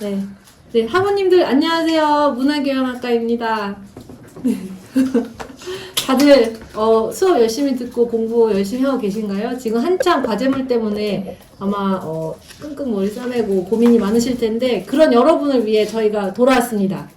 네. 네, 학우님들 안녕하세요. 문화교양학과입니다. 다들 수업 열심히 듣고 공부 열심히 하고 계신가요? 지금 한창 과제물 때문에 아마 끙끙 머리 싸매고 고민이 많으실 텐데 그런 여러분을 위해 저희가 돌아왔습니다.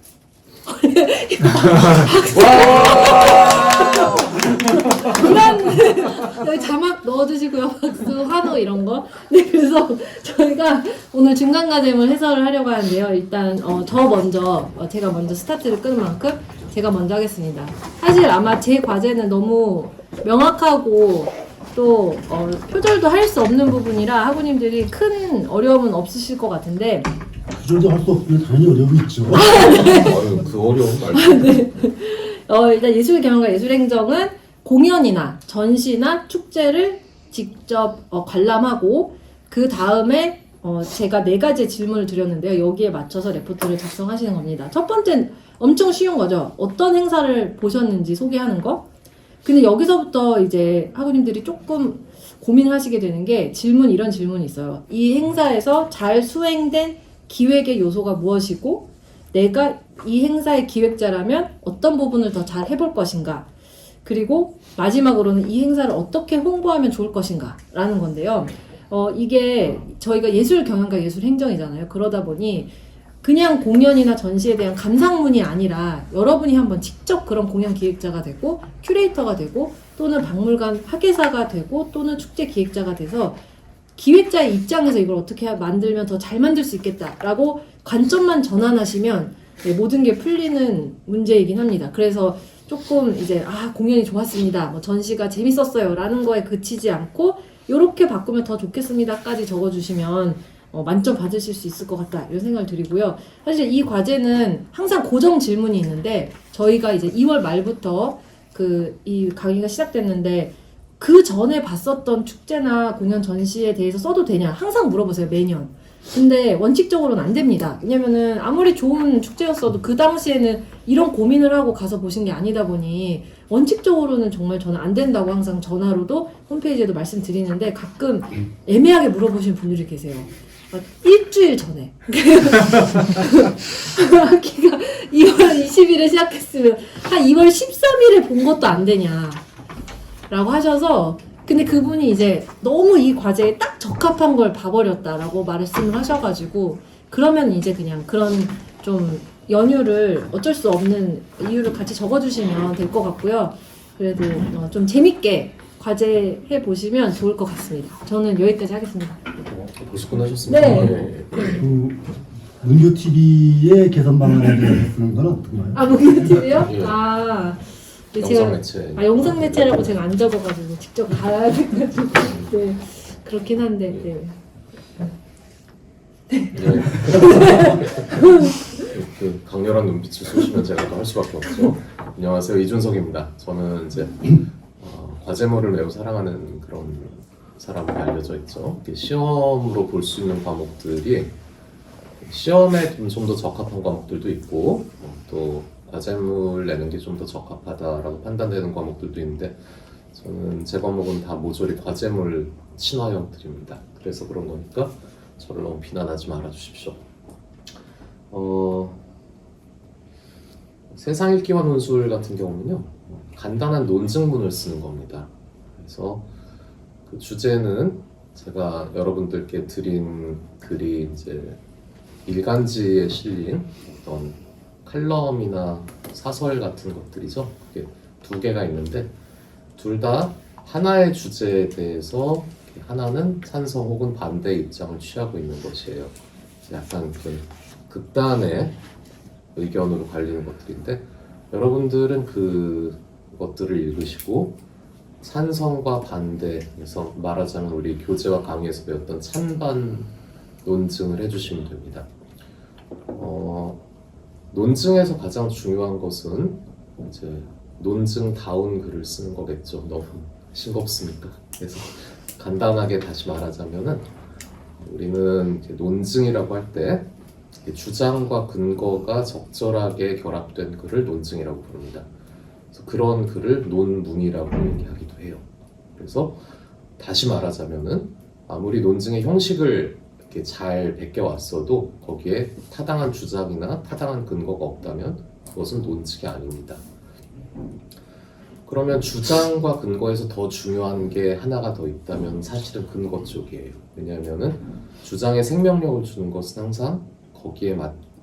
여기 자막 넣어주시고요. 박수, 환호 이런 거. 네, 그래서 저희가 오늘 중간 과제물 해설을 하려고 하는데요. 일단 저 먼저 제가 먼저 스타트를 끄는 만큼 제가 먼저 하겠습니다. 사실 아마 제 과제는 너무 명확하고 또 표절도 할 수 없는 부분이라 학우님들이 큰 어려움은 없으실 것 같은데 표절도 할 수 없으면 당연히 어려움이 있죠. 아유, 그 어려운 말. 네. 일단 예술경영과 예술행정은 공연이나 전시나 축제를 직접 관람하고 그 다음에 제가 4가지 질문을 드렸는데요. 여기에 맞춰서 레포트를 작성하시는 겁니다. 첫 번째는 엄청 쉬운 거죠. 어떤 행사를 보셨는지 소개하는 거. 근데 여기서부터 이제 학우님들이 조금 고민을 하시게 되는 게 이런 질문이 있어요. 이 행사에서 잘 수행된 기획의 요소가 무엇이고 내가 이 행사의 기획자라면 어떤 부분을 더 잘 해볼 것인가. 그리고 마지막으로는 이 행사를 어떻게 홍보하면 좋을 것인가 라는 건데요. 이게 저희가 예술경영과 예술행정이잖아요. 그러다 보니 그냥 공연이나 전시에 대한 감상문이 아니라 여러분이 한번 직접 그런 공연 기획자가 되고 큐레이터가 되고 또는 박물관 학예사가 되고 또는 축제 기획자가 돼서 기획자의 입장에서 이걸 어떻게 만들면 더 잘 만들 수 있겠다라고 관점만 전환하시면 모든 게 풀리는 문제이긴 합니다. 그래서 조금 이제 공연이 좋았습니다. 뭐 전시가 재밌었어요. 라는 거에 그치지 않고 요렇게 바꾸면 더 좋겠습니다까지 적어주시면 만점 받으실 수 있을 것 같다. 이런 생각을 드리고요. 사실 이 과제는 항상 고정 질문이 있는데 저희가 이제 2월 말부터 이 강의가 시작됐는데 그 전에 봤었던 축제나 공연 전시에 대해서 써도 되냐 항상 물어보세요. 매년. 근데 원칙적으로는 안 됩니다. 왜냐면은 아무리 좋은 축제였어도 그 당시에는 이런 고민을 하고 가서 보신 게 아니다 보니 원칙적으로는 정말 저는 안 된다고 항상 전화로도 홈페이지에도 말씀드리는데 가끔 애매하게 물어보시는 분들이 계세요. 일주일 전에 학기가 2월 20일에 시작했으면 한 2월 13일에 본 것도 안 되냐 라고 하셔서 근데 그분이 이제 너무 이 과제에 딱 적합한 걸 봐버렸다라고 말씀을 하셔가지고 그러면 이제 그냥 그런 좀 연유를 어쩔 수 없는 이유를 같이 적어주시면 될 것 같고요. 그래도 좀 재밌게 과제 해보시면 좋을 것 같습니다. 저는 여기까지 하겠습니다. 벌써 끝나셨습니까? 네. 문교 TV의 개선 방안에 대해서 쓰는 건 어떤가요? 문교TV요? 예. 네, 영상 매체. 영상 매체라고 제가 안 적어가지고 직접 가야 돼가지고 네 그렇긴 한데 네. 그 강렬한 눈빛을 쏘시면 제가 또 할 수밖에 없죠. 안녕하세요, 이준석입니다. 저는 이제 과제물을 매우 사랑하는 그런 사람으로 알려져 있죠. 시험으로 볼 수 있는 과목들이 시험에 좀 더 적합한 과목들도 있고 또 과제물 내는 게 좀 더 적합하다라고 판단되는 과목들도 있는데 저는 제 과목은 다 모조리 과제물 친화형들입니다. 그래서 그런 거니까 저를 너무 비난하지 말아주십시오. 세상 읽기와 논술 같은 경우는요 간단한 논증문을 쓰는 겁니다. 그래서 그 주제는 제가 여러분들께 드린 글이 이제 일간지에 실린 어떤 칼럼이나 사설 같은 것들이죠. 그게 2개가 있는데 둘 다 하나의 주제에 대해서 하나는 찬성 혹은 반대 입장을 취하고 있는 것이에요. 약간 극단의 의견으로 갈리는 것들인데 여러분들은 그것들을 읽으시고 찬성과 반대에서 말하자면 우리 교재와 강의에서 배웠던 찬반 논증을 해주시면 됩니다. 논증에서 가장 중요한 것은 이제 논증다운 글을 쓰는 거겠죠. 너무 싱겁습니까? 그래서 간단하게 다시 말하자면은 우리는 논증이라고 할 때 주장과 근거가 적절하게 결합된 글을 논증이라고 부릅니다. 그래서 그런 글을 논문이라고 얘기하기도 해요. 그래서 다시 말하자면은 아무리 논증의 형식을 이렇게 잘 베껴왔어도 거기에 타당한 주장이나 타당한 근거가 없다면 그것은 논칙이 아닙니다. 그러면 주장과 근거에서 더 중요한 게 하나가 더 있다면 사실은 근거 쪽이에요. 왜냐하면은 주장에 생명력을 주는 것은 항상 거기에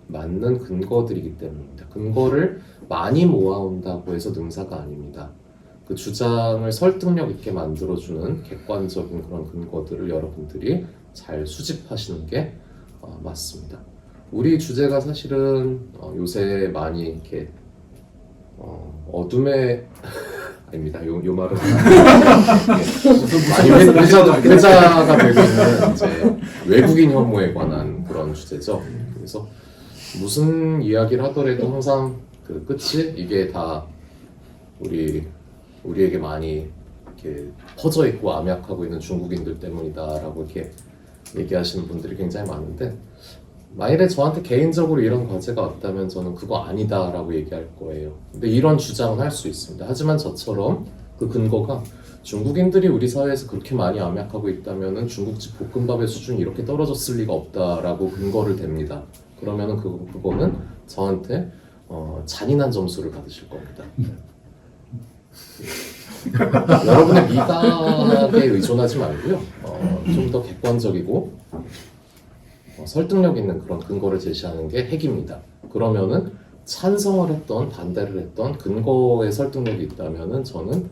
맞는 근거들이기 때문입니다. 근거를 많이 모아온다고 해서 능사가 아닙니다. 그 주장을 설득력 있게 만들어주는 객관적인 그런 근거들을 여러분들이 잘 수집하시는 게 맞습니다. 우리 주제가 사실은 요새 많이 이렇게 어둠의 아닙니다. 요 말은 많이 회자가 되고 있는 이제 외국인 혐오에 관한 그런 주제죠. 그래서 무슨 이야기를 하더라도 항상 그 끝이 이게 다 우리에게 많이 이렇게 퍼져 있고 암약하고 있는 중국인들 때문이다라고 이렇게 얘기하시는 분들이 굉장히 많은데, 만일에 저한테 개인적으로 이런 과제가 왔다면 저는 그거 아니다라고 얘기할 거예요. 근데 이런 주장은 할 수 있습니다. 하지만 저처럼 그 근거가 중국인들이 우리 사회에서 그렇게 많이 암약하고 있다면은 중국집 볶음밥의 수준이 이렇게 떨어졌을 리가 없다라고 근거를 댑니다. 그러면은 그거는 저한테 잔인한 점수를 받으실 겁니다. 여러분의 미각에 의존하지 말고요. 좀 더 객관적이고 설득력 있는 그런 근거를 제시하는 게 핵입니다. 그러면은 찬성을 했던 반대를 했던 근거에 설득력이 있다면은 저는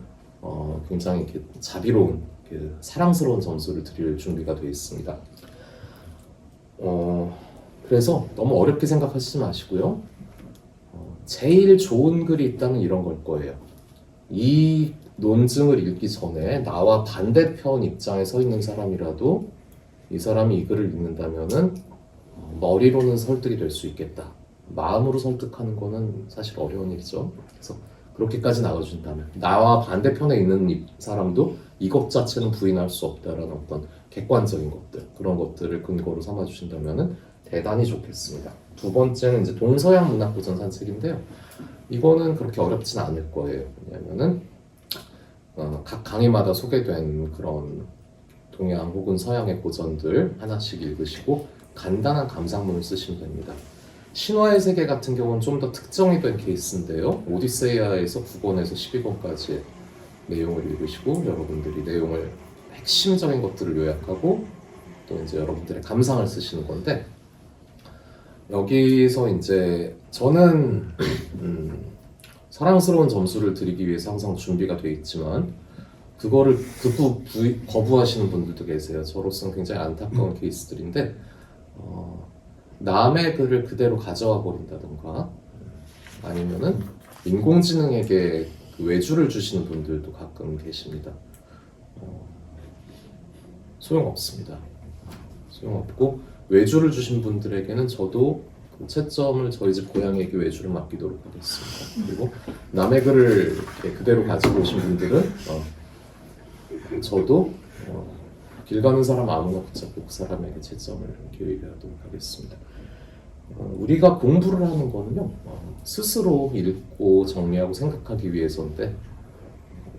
굉장히 이렇게 자비로운 사랑스러운 점수를 드릴 준비가 되어 있습니다. 그래서 너무 어렵게 생각하시지 마시고요. 제일 좋은 글이 있다면 이런 걸 거예요. 이 논증을 읽기 전에 나와 반대편 입장에 서 있는 사람이라도 이 사람이 이 글을 읽는다면은 머리로는 설득이 될 수 있겠다. 마음으로 설득하는 거는 사실 어려운 일이죠. 그래서 그렇게까지 나와준다면 나와 반대편에 있는 사람도 이것 자체는 부인할 수 없다라는 어떤 객관적인 것들, 그런 것들을 근거로 삼아주신다면은 대단히 좋겠습니다. 두 번째는 이제 동서양 문학 고전 산책인데요. 이거는 그렇게 어렵진 않을 거예요. 왜냐하면은 각 강의마다 소개된 그런 동양 혹은 서양의 고전들 하나씩 읽으시고 간단한 감상문을 쓰시면 됩니다. 신화의 세계 같은 경우는 좀 더 특정이 된 케이스인데요. 오디세이아에서 9권에서 12권까지의 내용을 읽으시고 여러분들이 내용을 핵심적인 것들을 요약하고 또 이제 여러분들의 감상을 쓰시는 건데, 여기서 이제 저는 사랑스러운 점수를 드리기 위해서 항상 준비가 돼 있지만 그거를 거부하시는 분들도 계세요. 저로서는 굉장히 안타까운 케이스들인데 남의 글을 그대로 가져와 버린다던가 아니면은 인공지능에게 그 외주를 주시는 분들도 가끔 계십니다. 소용없습니다. 소용없고 외주를 주신 분들에게는 저도 그 채점을 저희 집 고양이에게 외주를 맡기도록 하겠습니다. 그리고 남의 글을 이렇게 그대로 가지고 오신 분들은 저도 길 가는 사람 아무나 붙잡고 그 사람에게 채점을 교육하도록 하겠습니다. 우리가 공부를 하는 거는요, 스스로 읽고 정리하고 생각하기 위해서인데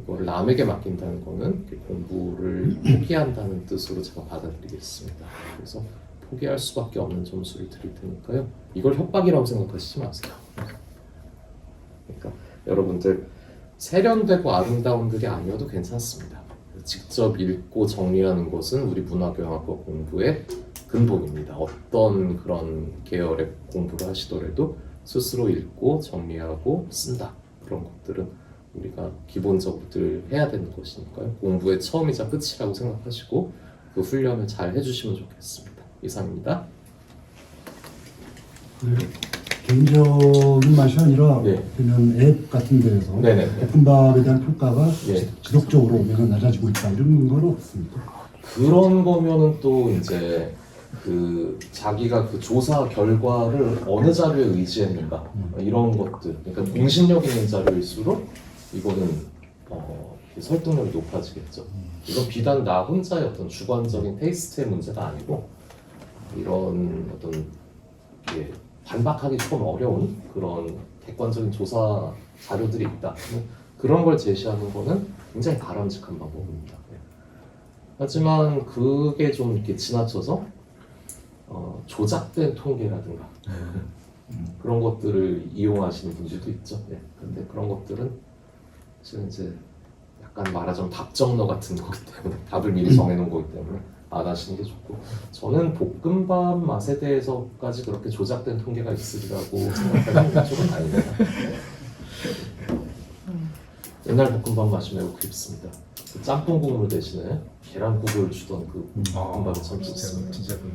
이거를 남에게 맡긴다는 거는 공부를 포기한다는 뜻으로 제가 받아들이겠습니다. 그래서 포기할 수밖에 없는 점수를 드릴 테니까요. 이걸 협박이라고 생각하시지 마세요. 그러니까 여러분들 세련되고 아름다운 글이 아니어도 괜찮습니다. 직접 읽고 정리하는 것은 우리 문화경영학과 공부의 근본입니다. 어떤 그런 계열의 공부를 하시더라도 스스로 읽고 정리하고 쓴다. 그런 것들은 우리가 기본적으로 늘 해야 되는 것이니까요. 공부의 처음이자 끝이라고 생각하시고 그 훈련을 잘 해주시면 좋겠습니다. 이상입니다. 네. 개인적인 맛이 아니라 네. 그냥 앱 같은 데에서 네네. 볶음밥에 대한 평가가 네. 지속적으로 매년 낮아지고 있다 이런 건 없습니다. 그런 거면은 또 이제 그 자기가 그 조사 결과를 어느 자료에 의지했는가 이런 것들, 그러니까 공신력 있는 자료일수록 이거는 설득력이 높아지겠죠. 이건 비단 나 혼자의 어떤 주관적인 테이스트의 문제가 아니고 이런 어떤 반박하기 조금 어려운 그런 객관적인 조사 자료들이 있다. 그런 걸 제시하는 거는 굉장히 바람직한 방법입니다. 하지만 그게 좀 이렇게 지나쳐서 조작된 통계라든가 그런 것들을 이용하시는 분들도 있죠. 예. 근데 그런 것들은 사실 이제 약간 말하자면 답정너 같은 거기 때문에 답을 미리 정해놓은 거기 때문에 안 하시는 게 좋고, 저는 볶음밥 맛에 대해서까지 그렇게 조작된 통계가 있으리라고 생각하는 쪽은 아닙니다. 옛날 볶음밥 맛이 매우 그립습니다. 그 짬뽕 국물 대신에 계란국을 주던 그 볶음밥이 참 좋습니다. 진짜 그네.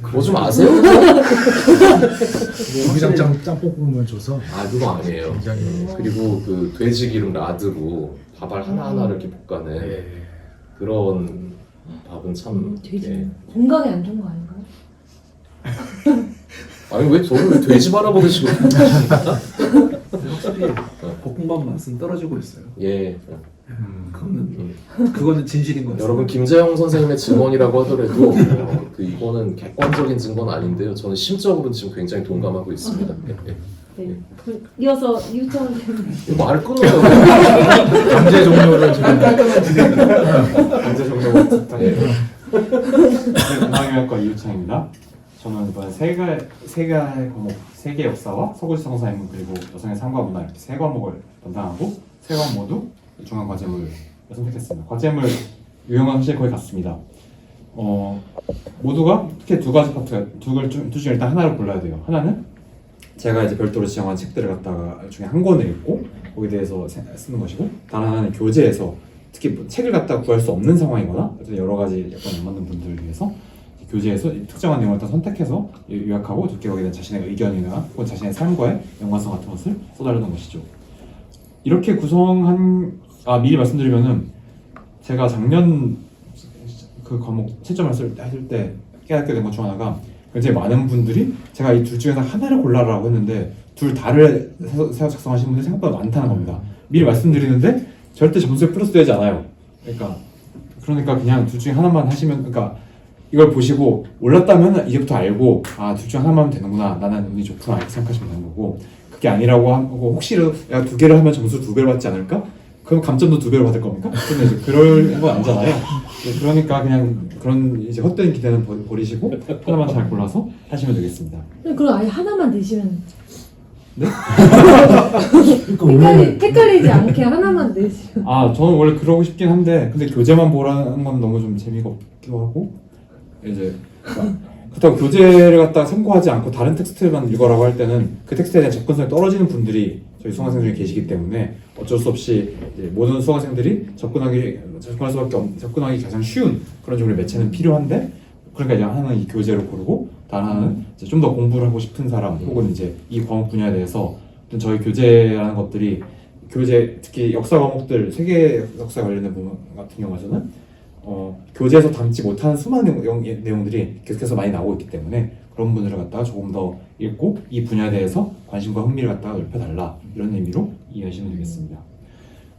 그거 좀 아세요? 고기장장 짬뽕 국물 줘서 아, 그거 아니에요. 굉장히 그리고 그 돼지 기름 라드로 밥알 하나하나 이렇게 볶아낸 예. 그런 밥은 참 돼지 예. 건강에 안 좋은 거 아닌가요? 아니 왜 저를 왜 돼지 바라보시고 확실히 볶음밥 맛은 떨어지고 있어요. 예. 그거는 진실인 것 같아요. 여러분 김재영 선생님의 증언이라고 하더라도 그 이거는 객관적인 증거는 아닌데요. 저는 심적으로는 지금 굉장히 동감하고 있습니다. 예, 예. 네. 이어서 유창 선생님. 이거 말 끊어요. 강제 종료를 지금 강제 종료 부탁해요. 문화교육과 이유창입니다. 저는 이번 세계의 과목 세계 역사와 서구지 성사인문 그리고 여성의 삶과 문화 이렇게 세 과목을 담당하고 세 과목 모두 중간 과제물을 선택했습니다. 과제물 유형은 사실 거의 같습니다. 모두가 특히 두 가지 파트, 둘 중에 일단 하나를 골라야 돼요. 하나는 제가 이제 별도로 지정한 책들을 갖다가 중에 한 권을 읽고 거기에 대해서 쓰는 것이고, 다른 하나는 교재에서 특히 뭐 책을 갖다가 구할 수 없는 상황이거나 여러 가지 약간 안 맞는 분들을 위해서 교재에서 특정한 내용을 다 선택해서 요약하고 두께 거기에 대한 자신의 의견이나 혹은 자신의 삶과의 연관성 같은 것을 써달라는 것이죠. 이렇게 구성한 미리 말씀드리면은 제가 작년 그 과목 채점을 했을 때 깨닫게 된 것 중 하나가 굉장히 많은 분들이 제가 이 둘 중에서 하나를 골라라고 했는데 둘 다를 세워 작성하시는 분들이 생각보다 많다는 겁니다. 미리 말씀드리는데 절대 점수에 플러스 되지 않아요. 그러니까 그냥 둘 중에 하나만 하시면, 그러니까 이걸 보시고 올랐다면 이제부터 알고 둘 중 하나만 하면 되는구나, 나는 운이 좋구나 이렇게 생각하시면 되는 거고, 그게 아니라고 하고 혹시라도 야, 두 개를 하면 점수 2배를 받지 않을까? 그럼 감점도 2배로 받을 겁니까? 근데 이제 그럴 건 아니잖아요. 그러니까 그냥 그런 이제 헛된 기대는 버리시고 하나만 잘 골라서 하시면 되겠습니다. 그럼 아예 하나만 내시면 네? 그러니까 원래 헷갈리지 않게 하나만 내시면. 저는 원래 그러고 싶긴 한데, 근데 교재만 보라는 건 너무 좀 재미가 없기도 하고, 이제 그렇다고 교재를 갖다가 참고하지 않고 다른 텍스트만 읽어라고 할 때는 그 텍스트에 대한 접근성이 떨어지는 분들이 저희 수강생 중에 계시기 때문에 어쩔 수 없이 이제 모든 수강생들이 접근하기 가장 쉬운 그런 종류의 매체는 필요한데, 그러니까 이제 하나는 이 교재를 고르고 다른 하나는 이제 좀 더 공부를 하고 싶은 사람 혹은 이제 이 과목 분야에 대해서 저희 교재라는 것들이 특히 역사 과목들 세계 역사 관련된 부분 같은 경우에는 교재에서 담지 못하는 수많은 내용들이 계속해서 많이 나오고 있기 때문에 그런 분들을 갖다가 조금 더 읽고 이 분야에 대해서 관심과 흥미를 갖다가 넓혀달라, 이런 의미로 이해하시면 되겠습니다.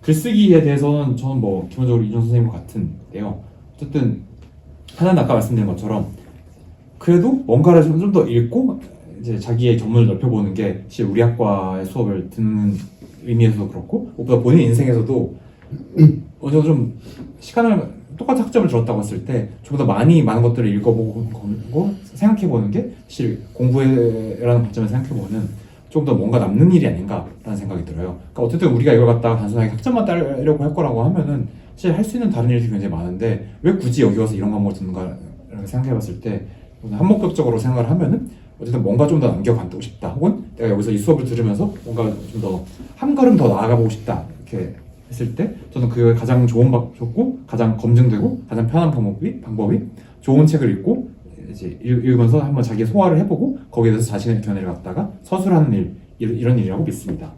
글쓰기에 대해서는 저는 뭐 기본적으로 이준 선생님과 같은데요. 어쨌든 하나는 아까 말씀드린 것처럼 그래도 뭔가를 좀 더 읽고 이제 자기의 견문을 넓혀보는 게 사실 우리 학과의 수업을 듣는 의미에서도 그렇고, 무엇보다 본인 인생에서도 어느 정도 좀 시간을 똑같은 학점을 들었다고 했을 때 좀 더 많은 것들을 읽어보고 생각해보는 게 사실 공부라는 관점에서 생각해보면 좀 더 뭔가 남는 일이 아닌가라는 생각이 들어요. 그러니까 어쨌든 우리가 이걸 갖다가 단순하게 학점만 따려고 할 거라고 하면은 사실 할 수 있는 다른 일들이 굉장히 많은데 왜 굳이 여기 와서 이런 과목을 듣는가 이렇게 생각해봤을 때 한목격적으로 생각을 하면은 어쨌든 뭔가 좀 더 남겨가고 싶다, 혹은 내가 여기서 이 수업을 들으면서 뭔가 좀 더 한 걸음 더 나아가보고 싶다 이렇게 했을 때 저는 그게 가장 좋고 가장 검증되고 가장 편한 방법이 좋은 책을 읽고 이제 읽으면서 한번 자기 소화를 해보고 거기에 대해서 자신의 견해를 갖다가 서술하는 이런 일이라고 믿습니다.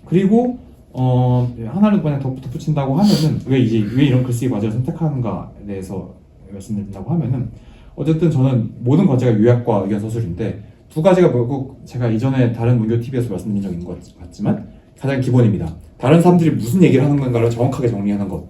그리고 하나를 그냥 덧붙인다고 하면은 왜 이런 글쓰기 과제를 선택하는가에 대해서 말씀드린다고 하면은, 어쨌든 저는 모든 과제가 요약과 의견 서술인데 두 가지가 결국 제가 이전에 다른 문교 TV에서 말씀드린 적인 것 같지만 가장 기본입니다. 다른 사람들이 무슨 얘기를 하는 건가를 정확하게 정리하는 것.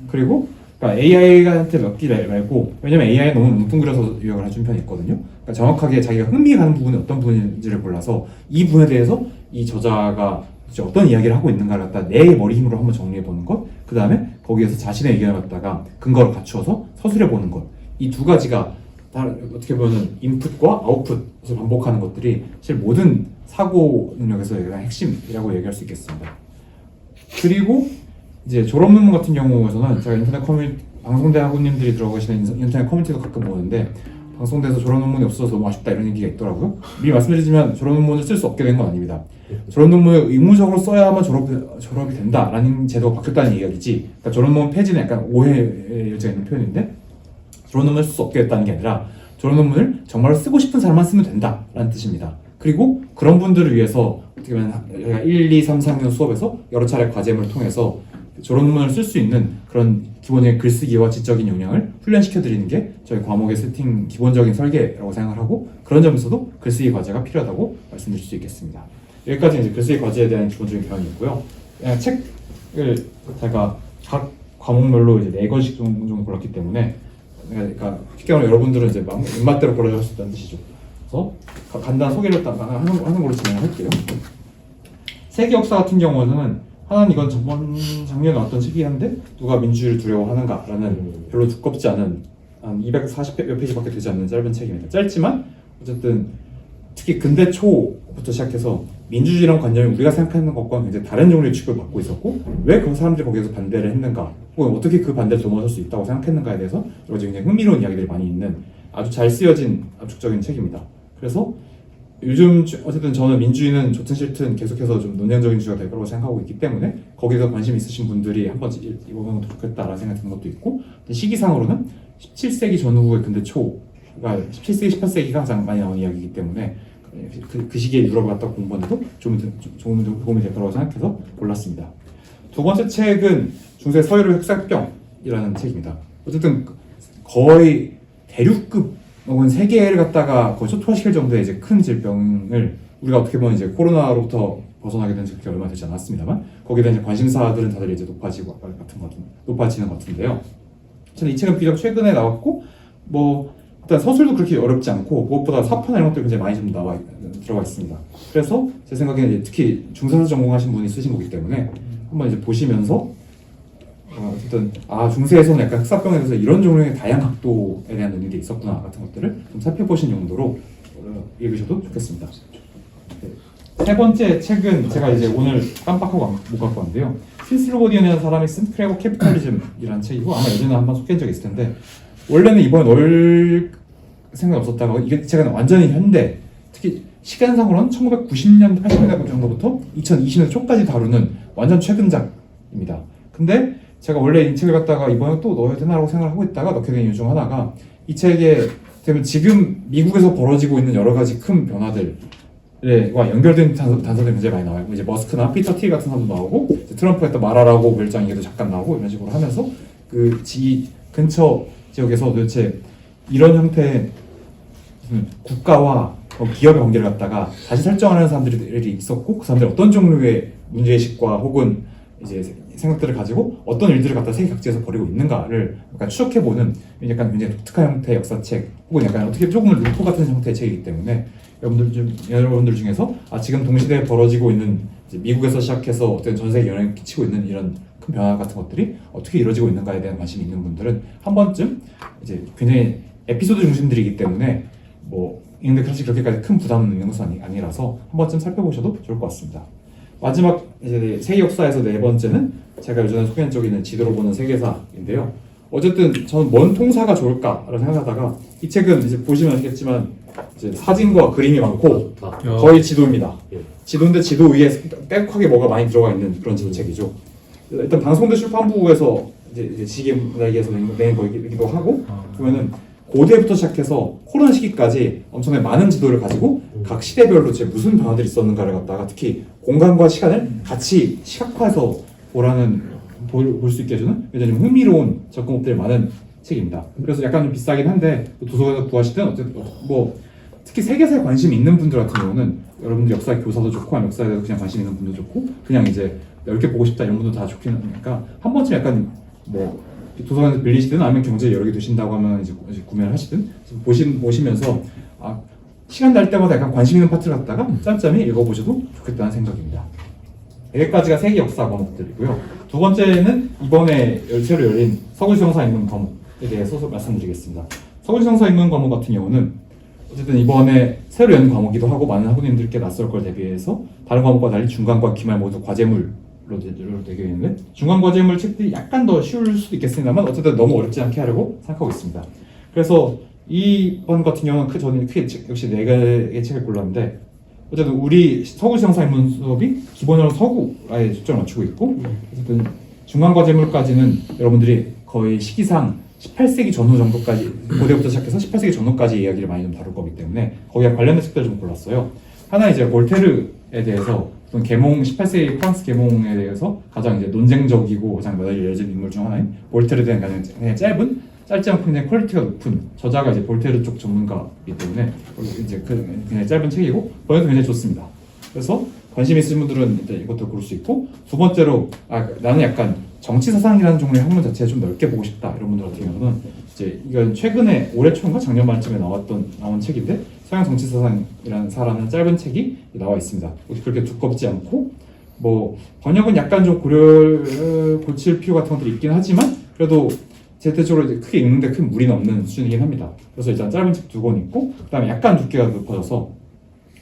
그리고 그러니까 AI한테 맡기지 말고, 왜냐면 AI는 너무 뭉뚱그려서 요약을 해준 편이 있거든요. 그러니까 정확하게 자기가 흥미 가는 부분이 어떤 부분인지를 골라서 이 부분에 대해서 이 저자가 어떤 이야기를 하고 있는가를 갖다 내 머리 힘으로 한번 정리해보는 것, 그 다음에 거기에서 자신의 의견을 갖다가 근거를 갖추어서 서술해보는 것, 이 두 가지가 어떻게 보면 인풋과 아웃풋을 반복하는 것들이 사실 모든 사고 능력에서 가장 핵심이라고 얘기할 수 있겠습니다. 그리고 이제 졸업 논문 같은 경우에서는 제가 방송대 학우님들이 들어가시는 인터넷 커뮤니티도 가끔 보는데 방송대에서 졸업 논문이 없어서 너무 아쉽다 이런 얘기가 있더라고요. 미리 말씀드리지만 졸업 논문을 쓸 수 없게 된 건 아닙니다. 졸업 논문을 의무적으로 써야만 졸업이 된다라는 제도가 바뀌었다는 이야기지. 그러니까 졸업 논문 폐지는 약간 오해의 여지가 있는 표현인데 졸업 논문을 쓸 수 없게 됐다는 게 아니라 졸업 논문을 정말 쓰고 싶은 사람만 쓰면 된다라는 뜻입니다. 그리고 그런 분들을 위해서 어떻게 보면 1, 2, 3, 4학년 수업에서 여러 차례 과제물을 통해서 졸업 논문을 쓸 수 있는 그런 기본적인 글쓰기와 지적인 역량을 훈련시켜 드리는 게 저희 과목의 세팅 기본적인 설계라고 생각을 하고 그런 점에서도 글쓰기 과제가 필요하다고 말씀드릴 수 있겠습니다. 여기까지 이제 글쓰기 과제에 대한 기본적인 개념이 있고요. 그냥 책을 제가 각 과목별로 이제 4권씩 정도 골랐기 때문에 그러니까 쉽게 말하면 여러분들은 이제 입맛대로 골라줄 수 있다는 뜻이죠. 그래서 간단한 소개를 하는 걸로 진행할게요. 세계 역사 같은 경우는 하나는 이건 작년에 나왔던 책이긴 한데 누가 민주주의를 두려워하는가라는 별로 두껍지 않은 한 240여 페이지밖에 되지 않는 짧은 책입니다. 짧지만 어쨌든 특히 근대 초부터 시작해서 민주주의라는 관념이 우리가 생각하는 것과 굉장히 다른 종류의 취급을 받고 있었고 왜 그 사람들이 거기에서 반대를 했는가 혹은 어떻게 그 반대를 넘어설 수 있다고 생각했는가에 대해서 여러 가지 굉장히 흥미로운 이야기들이 많이 있는 아주 잘 쓰여진 압축적인 책입니다. 그래서 요즘 어쨌든 저는 민주주의는 좋든 싫든 계속해서 좀 논쟁적인 주제가 될 거라고 생각하고 있기 때문에 거기에 관심 있으신 분들이 한번 읽어보면 좋겠다라는 생각이 드는 것도 있고 시기상으로는 17세기 전후의 근대 초가 17세기, 18세기가 가장 많이 나오는 이야기이기 때문에 그 시기에 유럽을 갔다 공부하는데도 좀 도움이 될 거라고 생각해서 골랐습니다. 두 번째 책은 중세 서유럽 흑사병이라는 책입니다. 어쨌든 거의 대륙급 혹은 세계를 갖다가 거의 초토화시킬 정도의 이제 큰 질병을 우리가 어떻게 보면 이제 코로나로부터 벗어나게 된 지 그렇게 얼마 되지 않았습니다만 거기에 대한 이제 관심사들은 다들 이제 높아지는 것 같은데요. 저는 이 책은 비교적 최근에 나왔고 뭐 일단 서술도 그렇게 어렵지 않고 무엇보다 사파나 이런 것들이 굉장히 많이 좀 들어가 있습니다. 그래서 제 생각에는 이제 특히 중세서 전공하신 분이 쓰신 거기 때문에 한번 이제 보시면서 어쨌든 중세에서는 약간 흑사병에 대해서 이런 종류의 다양한 각도에 대한 논의가 있었구나 같은 것들을 좀 살펴보신 용도로 읽으셔도 좋겠습니다. 세 번째 책은 제가 이제 오늘 깜빡하고 못 갖고 왔는데요. 필스로버디언이라는 사람이 쓴 크레고 캐피탈리즘이라는 책이고 아마 예전에 한번 소개한 적이 있을 텐데 원래는 이번에 넣을 생각이 없었다가 이 책은 완전히 현대 특히 시간상으로는 1990년, 80년대 정도부터 2020년 초까지 다루는 완전 최근작입니다. 근데 제가 원래 이 책을 갖다가 이번에 또 넣어야 되나라고 생각을 하고 있다가 넣게 된 이유 중 하나가 이 책에 지금 미국에서 벌어지고 있는 여러 가지 큰 변화들과 연결된 단서들이 굉장히 많이 나와요. 이제 머스크나 피터 틸 같은 사람도 나오고 트럼프가 했던 말하라고 별장 얘기도 잠깐 나오고 이런 식으로 하면서 그 근처 지역에서 도대체 이런 형태의 국가와 기업의 관계를 갖다가 다시 설정하는 사람들이 있었고 그 사람들이 어떤 종류의 문제의식과 혹은 이제 생각들을 가지고 어떤 일들을 갖다 세계 각지에서 벌이고 있는가를 약간 추적해보는 약간 굉장히 독특한 형태의 역사책 혹은 약간 어떻게 조금은 루포 같은 형태의 책이기 때문에 여러분들 중에서 지금 동시대에 벌어지고 있는 이제 미국에서 시작해서 어떤 전 세계에 영향을 끼치고 있는 이런 큰 변화 같은 것들이 어떻게 이루어지고 있는가에 대한 관심이 있는 분들은 한 번쯤 이제 굉장히 에피소드 중심들이기 때문에 근데 사실 그렇게까지 큰 부담은 있는 것은 아니라서 한 번쯤 살펴보셔도 좋을 것 같습니다. 마지막 이제 세계 역사에서 네 번째는 제가 요전에 소개한 적이 있는 지도로 보는 세계사인데요. 어쨌든 저는 뭔 통사가 좋을까라고 생각하다가 이 책은 이제 보시면 아시겠지만 이제 사진과 그림이 많고 거의 지도입니다. 지도인데 지도 위에 빼곡하게 뭐가 많이 들어가 있는 그런 지도책이죠. 일단 방송대 출판부에서 이제 지게 문화기에서 낸 거이기도 하고 보면은 고대부터 시작해서 코로나 시기까지 엄청나게 많은 지도를 가지고 각 시대별로 무슨 변화들이 있었는가를 갖다가 특히 공간과 시간을 같이 시각화해서 볼 수 있게 해주는 굉장히 좀 흥미로운 접근법들이 많은 책입니다. 그래서 약간 좀 비싸긴 한데 도서관에서 구하시든 어쨌든 특히 세계사에 관심이 있는 분들 같은 경우는 여러분들 역사 교사도 좋고 아니면 역사에 대해서 그냥 관심 있는 분도 좋고 그냥 이제 넓게 보고 싶다 이런 분도 다 좋긴 하니까 한 번쯤 약간 도서관에서 빌리시든 아니면 경제에 여러 개 두신다고 하면 이제 구매를 하시든 보시면서 시간 날 때마다 약간 관심 있는 파트를 갖다가 짬짬이 읽어보셔도 좋겠다는 생각입니다. 여기까지가 세계 역사 과목들이고요. 두 번째는 이번에 새로 열린 서구지정사 있는 과목에 대해서 말씀드리겠습니다. 서울시청사 인문 과목 같은 경우는 어쨌든 이번에 새로 연 과목이기도 하고 많은 학우님들께 낯설 걸 대비해서 다른 과목과 달리 중간과 기말 모두 과제물로 되어 있는데 중간 과제물 책들이 약간 더 쉬울 수도 있겠습니다만 어쨌든 너무 어렵지 않게 하려고 생각하고 있습니다. 그래서 이번 같은 경우는 저는 크게 역시 4개의 책을 골랐는데 어쨌든 우리 서구시청사 인문 수업이 기본적으로 서구에 초점을 맞추고 있고 어쨌든 중간 과제물까지는 여러분들이 거의 시기상 18세기 전후 정도까지 고대부터 시작해서 18세기 전후까지 이야기를 많이 좀 다룰 거기 때문에 거기에 관련된 책들을 좀 골랐어요. 하나 이제 볼테르에 대해서 어떤 계몽 18세기 프랑스 계몽에 대해서 가장 이제 논쟁적이고 가장 알려진 인물 중 하나인 볼테르에 대한 그냥 짧지 않고 굉장히 퀄리티가 높은 저자가 이제 볼테르 쪽 전문가이기 때문에 이제 그냥 짧은 책이고 번역도 굉장히 좋습니다. 그래서 관심 있으신 분들은 이제 이것도 고를 수 있고 두 번째로 나는 약간 정치 사상이라는 종류의 학문 자체를 좀 넓게 보고 싶다 이런 분들 같은 경우는 이제 이건 최근에 올해 초인가 작년 말쯤에 나온 책인데 서양 정치 사상이라는 사람의 짧은 책이 나와 있습니다. 그렇게 두껍지 않고 뭐 번역은 약간 좀 고칠 필요 같은 것들이 있긴 하지만 그래도 대체적으로 이제 크게 읽는데 큰 무리는 없는 수준이긴 합니다. 그래서 일단 짧은 책 2권 있고 그다음에 약간 두께가 높아져서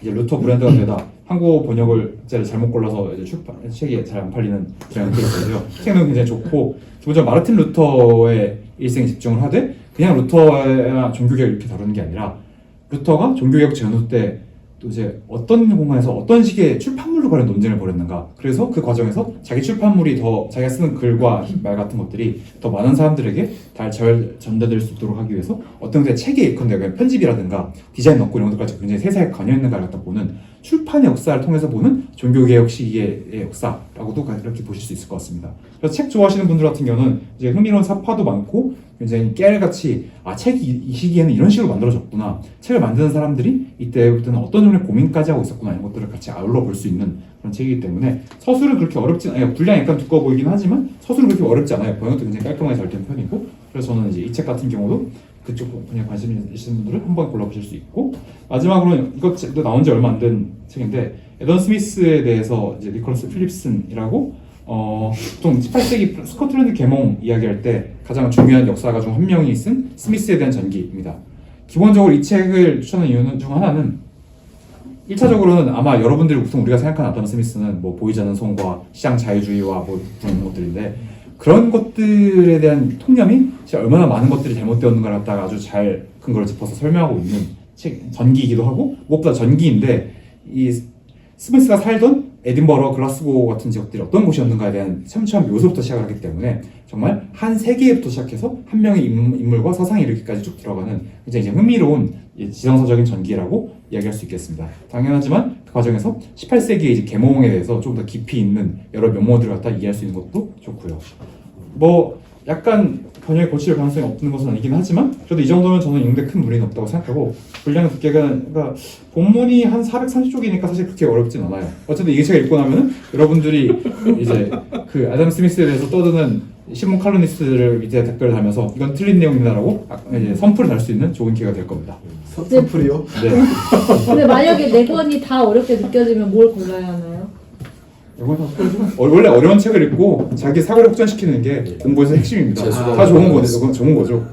이제 루터 브랜드가 되다 한국어 번역을 잘못 골라서 이제 책이 잘 안 팔리는 경향이 있어요. 책은 굉장히 좋고 기본적으로 마르틴 루터의 일생에 집중을 하되 그냥 루터나 종교개혁 이렇게 다루는 게 아니라 루터가 종교개혁 전후 때 또 이제 어떤 공간에서 어떤 식의 출판물로 관련 논쟁을 벌였는가 그래서 그 과정에서 자기 출판물이 더 자기가 쓰는 글과 말 같은 것들이 더 많은 사람들에게 잘 전달될 수 있도록 하기 위해서 어떤 책의 예컨대 편집이라든가 디자인 넣고 이런 것들까지 굉장히 세세하게 관여했는가를 갖다 보는 출판의 역사를 통해서 보는 종교개혁 시기의 역사라고도 이렇게 보실 수 있을 것 같습니다. 그래서 책 좋아하시는 분들 같은 경우는 이제 흥미로운 사파도 많고 굉장히 깨알같이 책이 이 시기에는 이런 식으로 만들어졌구나 책을 만드는 사람들이 이때부터는 어떤 종류의 고민까지 하고 있었구나 이런 것들을 같이 아울러 볼 수 있는 그런 책이기 때문에 서술은 그렇게 어렵지 않아요. 분량이 약간 두꺼워 보이긴 하지만 서술은 그렇게 어렵지 않아요. 번역도 굉장히 깔끔하게 잘 된 편이고 그래서 저는 이제 이 책 같은 경우도 그쪽 분야에 관심 있으신 분들은 한번 골라보실 수 있고 마지막으로 이것도 나온 지 얼마 안 된 책인데 에던 스미스에 대해서 이제 니콜라스 필립슨이라고 보통 18세기 스코틀랜드 계몽 이야기할 때 가장 중요한 역사가 중 한 명이 쓴 스미스에 대한 전기입니다. 기본적으로 이 책을 추천하는 이유 중 하나는 1차적으로는 아마 여러분들이 보통 우리가 생각하는 아담 스미스는 뭐 보이지 않는 손과 시장 자유주의와 뭐 그런 것들인데 그런 것들에 대한 통념이 진짜 얼마나 많은 것들이 잘못되었는가를 갖다가 아주 잘 근거를 짚어서 설명하고 있는 책 전기이기도 하고 무엇보다 전기인데 이 스미스가 살던 에딘버러, 글라스고 같은 지역들이 어떤 곳이었는가에 대한 첨예한 묘소부터 시작을 하기 때문에 정말 한 세계부터 시작해서 한 명의 인물과 사상이 이렇게까지 쭉 들어가는 굉장히 흥미로운 지정서적인 전기라고 이야기할 수 있겠습니다. 당연하지만 그 과정에서 18세기의 이제 계몽에 대해서 좀 더 깊이 있는 여러 면모들을 갖다 이해할 수 있는 것도 좋고요. 뭐 약간 번역에 고칠 가능성이 없는 것은 아니긴 하지만 그래도 이 정도면 저는 읽는데 큰 무리는 없다고 생각하고 분량 두께가 그러니까 본문이 한 430쪽이니까 사실 그렇게 어렵진 않아요. 어쨌든 이 책을 읽고 나면은 여러분들이 이제 그 아담 스미스에 대해서 떠드는 신문 칼럼니스트를 밑에 댓글을 달면서 이건 틀린 내용이다라고 이제 선풀을 달 수 있는 좋은 기회가 될 겁니다. 선풀이요? 네. 근데 만약에 4권이 다 어렵게 느껴지면 뭘 골라야 하나요? 원래 어려운 책을 읽고 자기 사고를 확전시키는 게 공부에서 핵심입니다. 다 좋은 거죠.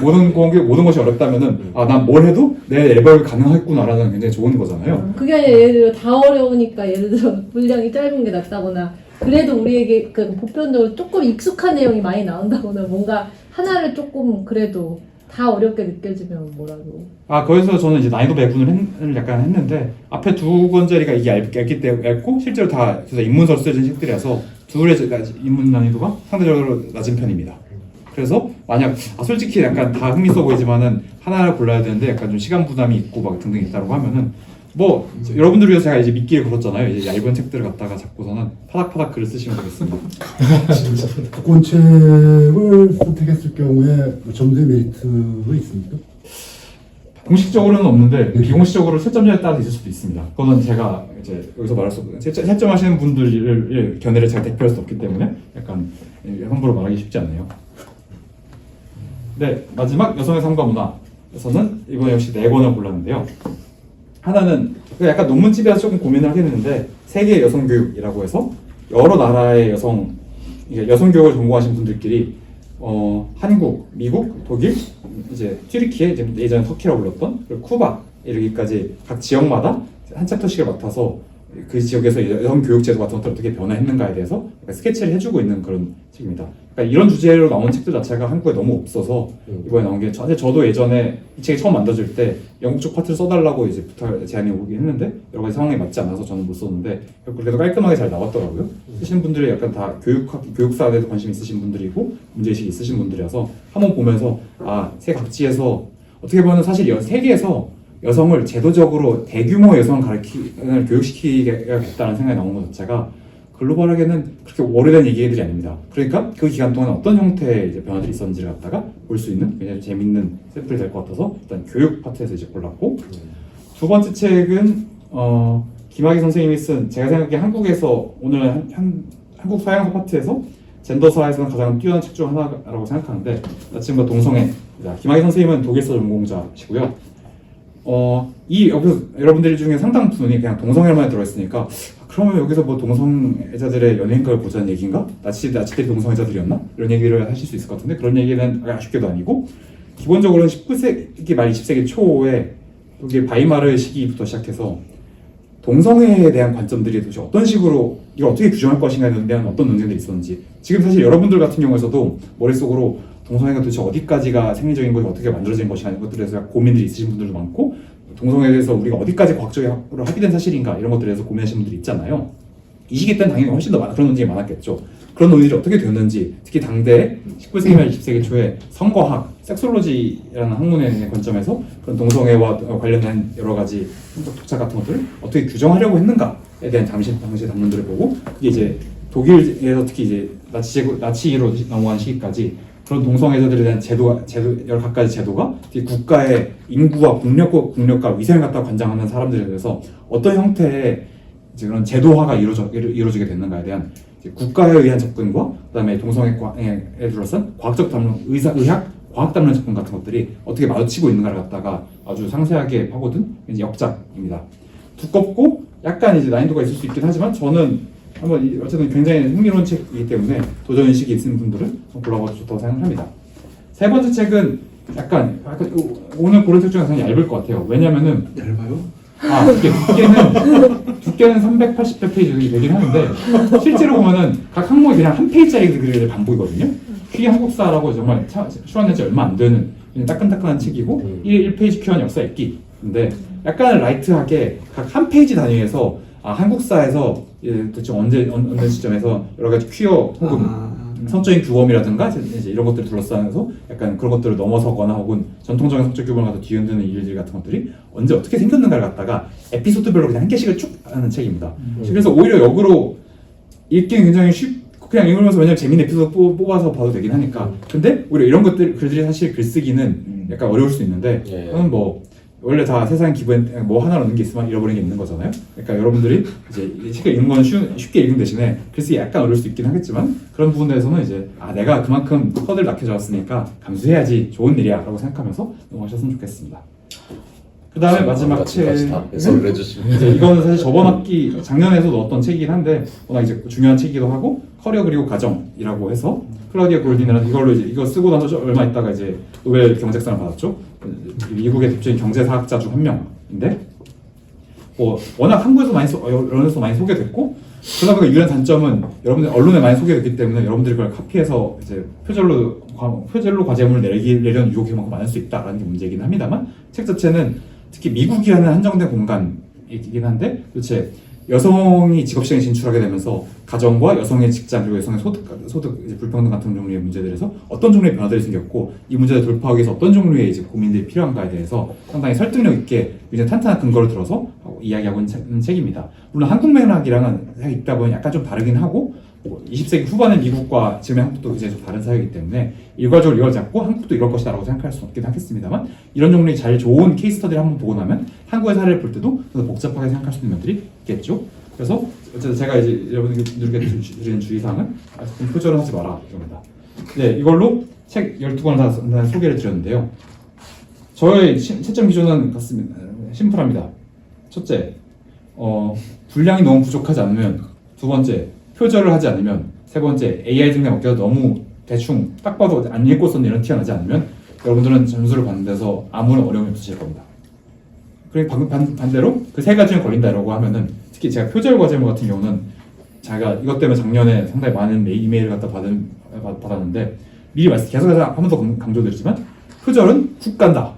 모든 것이 어렵다면은 난 뭘 해도 내 레벨이 가능하겠구나라는 굉장히 좋은 거잖아요. 그게 아니라 예를 들어 다 어려우니까 예를 들어 분량이 짧은 게 낫다거나 그래도 우리에게 그 보편적으로 조금 익숙한 내용이 많이 나온다거나 뭔가 하나를 조금 그래도 다 어렵게 느껴지면 뭐라고. 거기서 저는 이제 난이도 배분을 약간 했는데 앞에 2권짜리가 이게 얇고 실제로 다 인문서로 쓰여진 책들이라서 둘의 인문 난이도가 상대적으로 낮은 편입니다. 그래서 만약 솔직히 약간 다 흥미있어 보이지만은 하나를 골라야 되는데 약간 좀 시간 부담이 있고 막 등등 있다고 하면은 뭐 여러분들 위해서 제가 이제 미끼를 걸었잖아요. 이제 얇은 책들을 갖다가 잡고서는 파닥파닥 글을 쓰시면 되겠습니다. 두권책을 선택했을 경우에 점수의 메리트가 있습니까? 공식적으로는 없는데 비공식적으로 채점자에 따라 있을 수도 있습니다. 그거는 제가 이제 여기서 말할 수 없고 채점하시는 분들의 견해를 제가 대표할 수 없기 때문에 약간 함부로 말하기 쉽지 않네요. 네, 마지막 여성의 삶과 문화에서는 이번에 역시 4권을 골랐는데요. 하나는 약간 논문집에서 조금 고민을 하게 되는데 세계 여성 교육이라고 해서 여러 나라의 여성 교육을 전공하신 분들끼리 한국, 미국, 독일, 이제 튀르키예, 예전에 터키라고 불렀던 그리고 쿠바 이르기까지 각 지역마다 한 챕터씩을 맡아서 그 지역에서 여성 교육 제도 같은 것들 어떻게 변화했는가에 대해서 스케치를 해주고 있는 그런 책입니다. 그러니까 이런 주제로 나온 책들 자체가 한국에 너무 없어서 이번에 나온 게 사실 저도 예전에 이 책이 처음 만들어질 때 영국 쪽 파트를 써달라고 이제 제안이 오긴 했는데 여러 가지 상황에 맞지 않아서 저는 못 썼는데 그래도 깔끔하게 잘 나왔더라고요. 쓰시는 분들이 약간 다 교육사에 대해서 관심 있으신 분들이고 문제의식이 있으신 분들이어서 한번 보면서 세 각지에서 어떻게 보면 사실 세계에서 여성을 제도적으로 대규모 여성 가르치는 교육시키겠다는 생각이 나온 것 자체가 글로벌하게는 그렇게 오래된 얘기들이 아닙니다. 그러니까 그 기간 동안 어떤 형태의 이제 변화들이 있었는지를 갖다가 볼 수 있는 굉장히 재밌는 샘플이 될 것 같아서 일단 교육 파트에서 이제 골랐고 두 번째 책은 김학의 선생님이 쓴 제가 생각해 한국에서 오늘 한국 서양서 파트에서 젠더사에서는 가장 뛰어난 책 중 하나라고 생각하는데 나침과 동성애. 김학의 선생님은 독일서 전공자시고요. 여기서 여러분들 중에 상당 부분이 그냥 동성애만 들어있으니까 그러면 여기서 뭐 동성애자들의 연예인과를 보자는 얘기인가? 나치들이 동성애자들이었나? 이런 얘기를 하실 수 있을 것 같은데 그런 얘기는 아쉽게도 아니고 기본적으로는 19세기 말 20세기 초에 독일 바이마르 시기부터 시작해서 동성애에 대한 관점들이 도대체 어떤 식으로 이걸 어떻게 규정할 것인가에 대한 어떤 논쟁들이 있었는지 지금 사실 여러분들 같은 경우에서도 머릿속으로 동성애가 도대체 어디까지가 생리적인 것이 어떻게 만들어진 것이냐 이런 것들에 대해서 고민들이 있으신 분들도 많고 동성애에 대해서 우리가 어디까지 과학적으로 합의된 사실인가 이런 것들에 대해서 고민하시는 분들이 있잖아요. 이 시기 때는 당연히 훨씬 더 그런 논쟁이 많았겠죠. 그런 논의들이 어떻게 되었는지 특히 당대 19세기 말 20세기 초에 성과학, 섹솔로지라는 학문의 관점에서 그런 동성애와 관련된 여러 가지 성적 독착 같은 것들을 어떻게 규정하려고 했는가에 대한 당시 담론들을 보고 이게 이제 독일에서 특히 이제 나치로 넘어간 시기까지 그런 동성애자들에 대한 제도 여러 가지 제도가 국가의 인구와 국력과 위생을 갖다 관장하는 사람들에 대해서 어떤 형태의 이제 그런 제도화가 이루어지게 됐는가에 대한 국가에 의한 접근과 그다음에 동성애에 둘러싼 과학적 담론, 의학, 과학 담론 접근 같은 것들이 어떻게 마주치고 있는가를 갖다가 아주 상세하게 파고든 역작입니다. 두껍고 약간 이제 난이도가 있을 수 있긴 하지만 저는 한번 어쨌든 굉장히 흥미로운 책이기 때문에 도전 의식이 있는 분들은 골라봐도 좋다고 생각합니다. 세 번째 책은 약간 오늘 고른 책 중에 가장 얇을 것 같아요. 왜냐면은 얇아요? 두께는 380몇 페이지 되긴 하는데 실제로 보면은 각 항목이 그냥 한 페이지짜리 글을 반복이거든요. 퀴 한국사라고 정말 출간된 지 얼마 안 되는 그냥 따끈따끈한 책이고 1페이지 퀴한 역사 읽기. 근데 약간 라이트하게 각 한 페이지 단위에서 한국사에서 도대체 어느 시점에서 여러 가지 퀴어 혹은 성적인 규범이라든가 이제 이런 것들을 둘러싸면서 약간 그런 것들을 넘어서거나 혹은 전통적인 성적 규범을 갖다 뒤흔드는 일들 같은 것들이 언제 어떻게 생겼는가를 갖다가 에피소드별로 그냥 한 개씩을 쭉 하는 책입니다. 그래서 오히려 역으로 읽기는 굉장히 그냥 읽으면서 왜냐면 재밌는 에피소드 뽑아서 봐도 되긴 하니까. 근데 오히려 이런 글들이 사실 글쓰기는 약간 어려울 수 있는데 저는 뭐 원래 다 세상 기부에 뭐 하나 넣는 게 있으면 잃어버리는 게 있는 거잖아요. 그러니까 여러분들이 이제 이 책을 읽는 건 쉽게 읽는 대신에 글쓰기 약간 어려울 수 있긴 하겠지만 그런 부분에서는 이제 내가 그만큼 허들 낙혀졌으니까 감수해야지 좋은 일이야라고 생각하면서 넘어가셨으면 좋겠습니다. 그 다음에 마지막 책은 해석을 해주시면 이제 이거는 사실 저번 학기 작년에도 넣었던 책이긴 한데 워낙 이제 중요한 책이기도 하고 커리어 그리고 가정이라고 해서 클라우디아 골딘이라는 이걸로 이제 이거 쓰고 나서 얼마 있다가 이제 노벨 경제상을 받았죠. 미국의 대표적인 경제사학자 중 한 명인데 워낙 한국에서 언론에서 많이 소개됐고 그러다 보니까 유일한 단점은 여러분들 언론에 많이 소개됐기 때문에 여러분들이 그걸 카피해서 이제 표절로 과제문을 내려는 유혹이 그만큼 많을 수 있다라는 게 문제이긴 합니다만 책 자체는 특히 미국이라는 한정된 공간이긴 한데 도대체 여성이 직업시장에 진출하게 되면서 가정과 여성의 직장 그리고 여성의 소득 이제 불평등 같은 종류의 문제들에서 어떤 종류의 변화들이 생겼고 이 문제를 돌파하기 위해서 어떤 종류의 이제 고민들이 필요한가에 대해서 상당히 설득력 있게 굉장히 탄탄한 근거를 들어서 이야기하고 있는 책입니다. 물론 한국 맥락이랑은 있다 보니 약간 좀 다르긴 하고 20세기 후반의 미국과 지금의 한국도 이제 좀 다른 사회이기 때문에 일괄적으로 이걸 잡고 한국도 이럴 것이다라고 생각할 수는 없긴 하겠습니다만 이런 종류의 잘 좋은 케이스 스터디를 한번 보고 나면 한국의 사례를 볼 때도 더 복잡하게 생각할 수 있는 면들이 있겠죠. 그래서 어쨌든 제가 이제 여러분들께 드리는 주의사항은 표절을 하지 마라 이겁니다. 네, 이걸로 책 12권을 다 소개를 드렸는데요. 저의 채점 기준은 같습니다. 심플합니다. 첫째, 분량이 너무 부족하지 않으면. 두 번째, 표절을 하지 않으면. 세 번째, AI 등에 맡겨서 너무 대충 딱 봐도 안 읽고 썼네 이런 티가 나지 않으면. 여러분들은 점수를 받는 데서 아무런 어려움이 없으실 겁니다. 그리고 반대로 그 세 가지 중에 걸린다라고 하면은 특히 제가 표절 과제물 같은 경우는 제가 이것 때문에 작년에 상당히 많은 이메일을 갖다 받았는데 미리 계속해서 한 번 더 강조드리지만 표절은 훅 간다.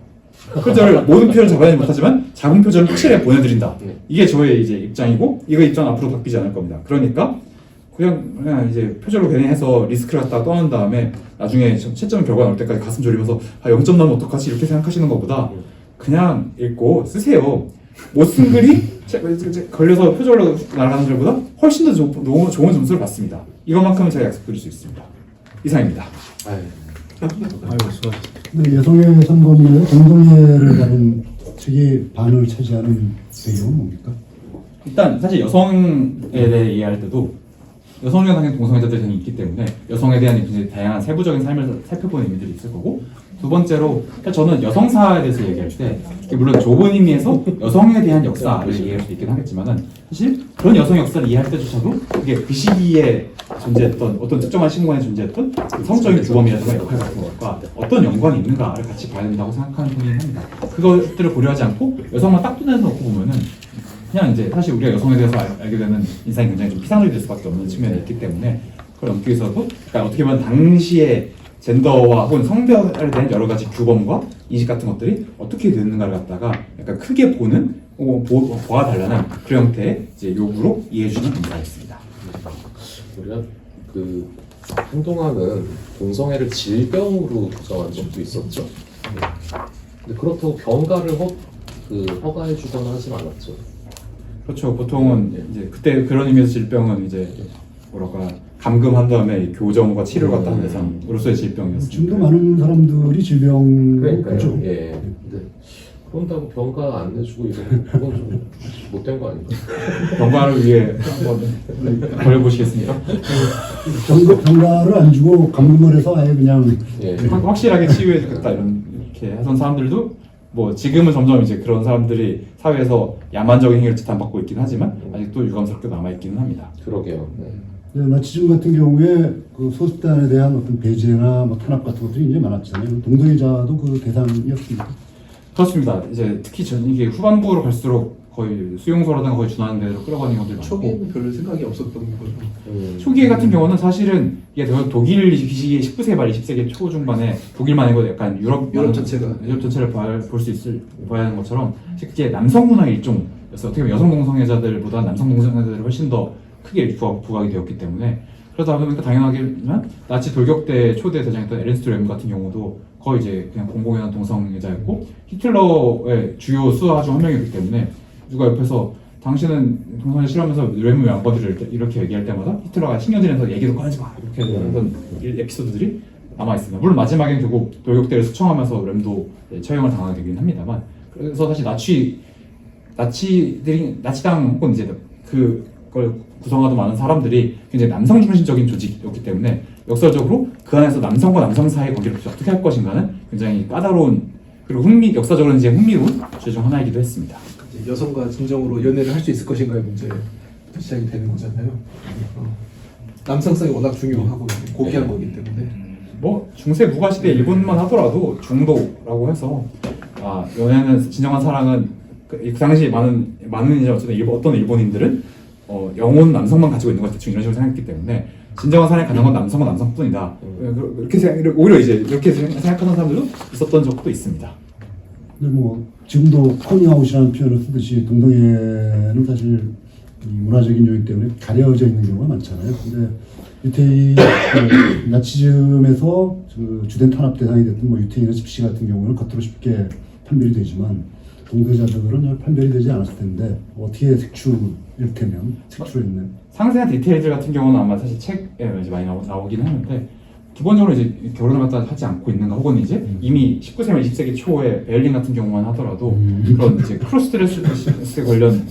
표절을 모든 표절을 잡아내지 못하지만 작은 표절은 확실히 보내드린다. 이게 저의 이제 입장이고 이거 입장 앞으로 바뀌지 않을 겁니다. 그러니까 그냥 이제 표절로 괜히 해서 리스크를 갖다가 떠난 다음에 나중에 채점 결과 나올 때까지 가슴 졸이면서 0점 나면 어떡하지 이렇게 생각하시는 것보다 그냥 읽고 쓰세요. 못 쓴 글이 걸려서 표절로 날아가는 글보다 훨씬 더 좋은 점수를 받습니다. 이것만큼은 제가 약속드릴 수 있습니다. 이상입니다. 아유, 아유 수고하셨습니다. 근데 여성의 선거는 동성애를 다룬 책이 반을 차지하는 배경은 뭡니까? 일단 사실 여성에 대해 이해할 때도 여성에 대한 동성애자들이 당연히 있기 때문에 여성에 대한 이제 다양한 세부적인 삶을 살펴보는 의미들이 있을 거고 두 번째로 저는 여성사에 대해서 얘기할 때 물론 좁은 의미에서 여성에 대한 역사를 이해할 수 있긴 하겠지만은 사실 그런 여성 역사를 이해할 때조차도 그게 그 시기에 존재했던 어떤 특정한 신권에 존재했던 그 성적인 규범이라든가 역할 같은 것과 어떤 연관이 있는가를 같이 봐야 된다고 생각하는 편이긴 합니다. 그것들을 고려하지 않고 여성만 딱 뜯어내서 놓고 보면은 그냥 이제 사실 우리가 여성에 대해서 알게 되는 인상이 굉장히 좀 피상적일 수밖에 없는 측면이 있기 때문에 그걸 넘기 위해서도 그러니까 어떻게 보면 당시에 젠더와 혹은 성별에 대한 여러 가지 규범과 인식 같은 것들이 어떻게 되는가를 갖다가 약간 크게 보는 보아달라는 그런 형태의 이제 요구로 이해해주는 감사하겠습니다. 우리가 그 한동안은 동성애를 질병으로 부정한 적도 있었죠. 근데 그렇다고 병가를 허가해주거나 하진 않았죠. 그렇죠. 보통은 이제 그때 그런 의미에서 질병은 이제 뭐랄까 감금한 다음에 교정과 치료를 갖다 하는 대상으로서의 질병이었습니다. 지금도 많은 사람들이 질병 그렇죠. 예. 근데 그런다고 병가 안 내주고 이러면 그건 좀 못된 거 아닌가? 병가를 위해 한번 걸려보시겠습니까? 병가를 안 주고 감금을 해서 아예 그냥 예. 확실하게 치유해주겠다 이렇게 하던 사람들도 뭐 지금은 점점 이제 그런 사람들이 사회에서 야만적인 행위를 지탄받고 있긴 하지만 아직도 유감스럽게 남아있기는 합니다. 그러게요. 네. 나치즘 같은 경우에 그 소수단에 대한 어떤 배제나 뭐 탄압 같은 것들이 굉장히 많았잖아요. 동성애자도 그 대상이었습니다. 그렇습니다. 이제 특히 이게 후반부로 갈수록 거의 수용소라든가 거의 준하는 데로 끌어가는 경우들이 많고 초기에는 별 생각이 없었던 거죠. 초기에 같은 경우는 사실은 이게 독일 시기에 19세기 말 20세기 초중반에 독일만 아니고 약간 유럽 전체를 볼 수 봐야 하는 것처럼 그게 남성 문화의 일종이었어요. 어떻게 보면 여성 동성애자들보다 남성 동성애자들이 훨씬 더 크게 부각이 되었기 때문에 그러다 보니까 당연하게만 나치 돌격대 초대 대장이었던 에른스트 레문 같은 경우도 거의 이제 그냥 공공연한 동성애자였고 히틀러의 주요 수하 중 한 명이었기 때문에 누가 옆에서 당신은 동성애 싫어하면서 레무 양반들을 이렇게 얘기할 때마다 히틀러가 신경질내서 얘기도 꺼내지 마 이렇게 하던 에피소드들이 남아있습니다. 물론 마지막엔 결국 돌격대를 수청하면서 렘도 처형을 당하게 되긴 합니다만 그래서 사실 나치당 혹은 이제 그걸 구성하던 많은 사람들이 굉장히 남성 중심적인 조직이었기 때문에 역사적으로 그 안에서 남성과 남성 사이의 관계를 어떻게 할 것인가는 굉장히 까다로운 그리고 역사적으로 이제 흥미로운 주제 중 하나이기도 했습니다. 여성과 진정으로 연애를 할 수 있을 것인가의 문제부터 시작이 되는 거잖아요. 남성성이 워낙 중요하고 고귀한 거기 때문에. 뭐 중세 무가 시대 일본만 하더라도 중도라고 해서 연애는 진정한 사랑은 그 당시 많은 이제 어떤 일본인들은 영혼 남성만 가지고 있는 것 대충 이런 식으로 생각했기 때문에 진정한 사랑이 가능한 건 남성은 남성뿐이다. 오히려 이제 이렇게 생각하는 사람들도 있었던 적도 있습니다. 근데 뭐 지금도 커밍아웃이라는 표현을 쓰듯이 동성애는 사실 이 문화적인 요인 때문에 가려져 있는 경우가 많잖아요. 근데 유태인 나치즘에서 그 주된 탄압 대상이 됐던 뭐 유태인이나 집시 같은 경우는 겉으로 쉽게 판별이 되지만 동성애자들은 판별이 되지 않았을 텐데 어떻게 이를테면 색출했는 상세한 디테일들 같은 경우는 아마 사실 책에 이제 많이 나오긴 하는데 기본적으로 이제 결혼을 갖다 하지 않고 있는가 혹은 이제 이미 19세기, 20세기 초에 베를린 같은 경우만 하더라도 그런 이제 크로스드레스 관련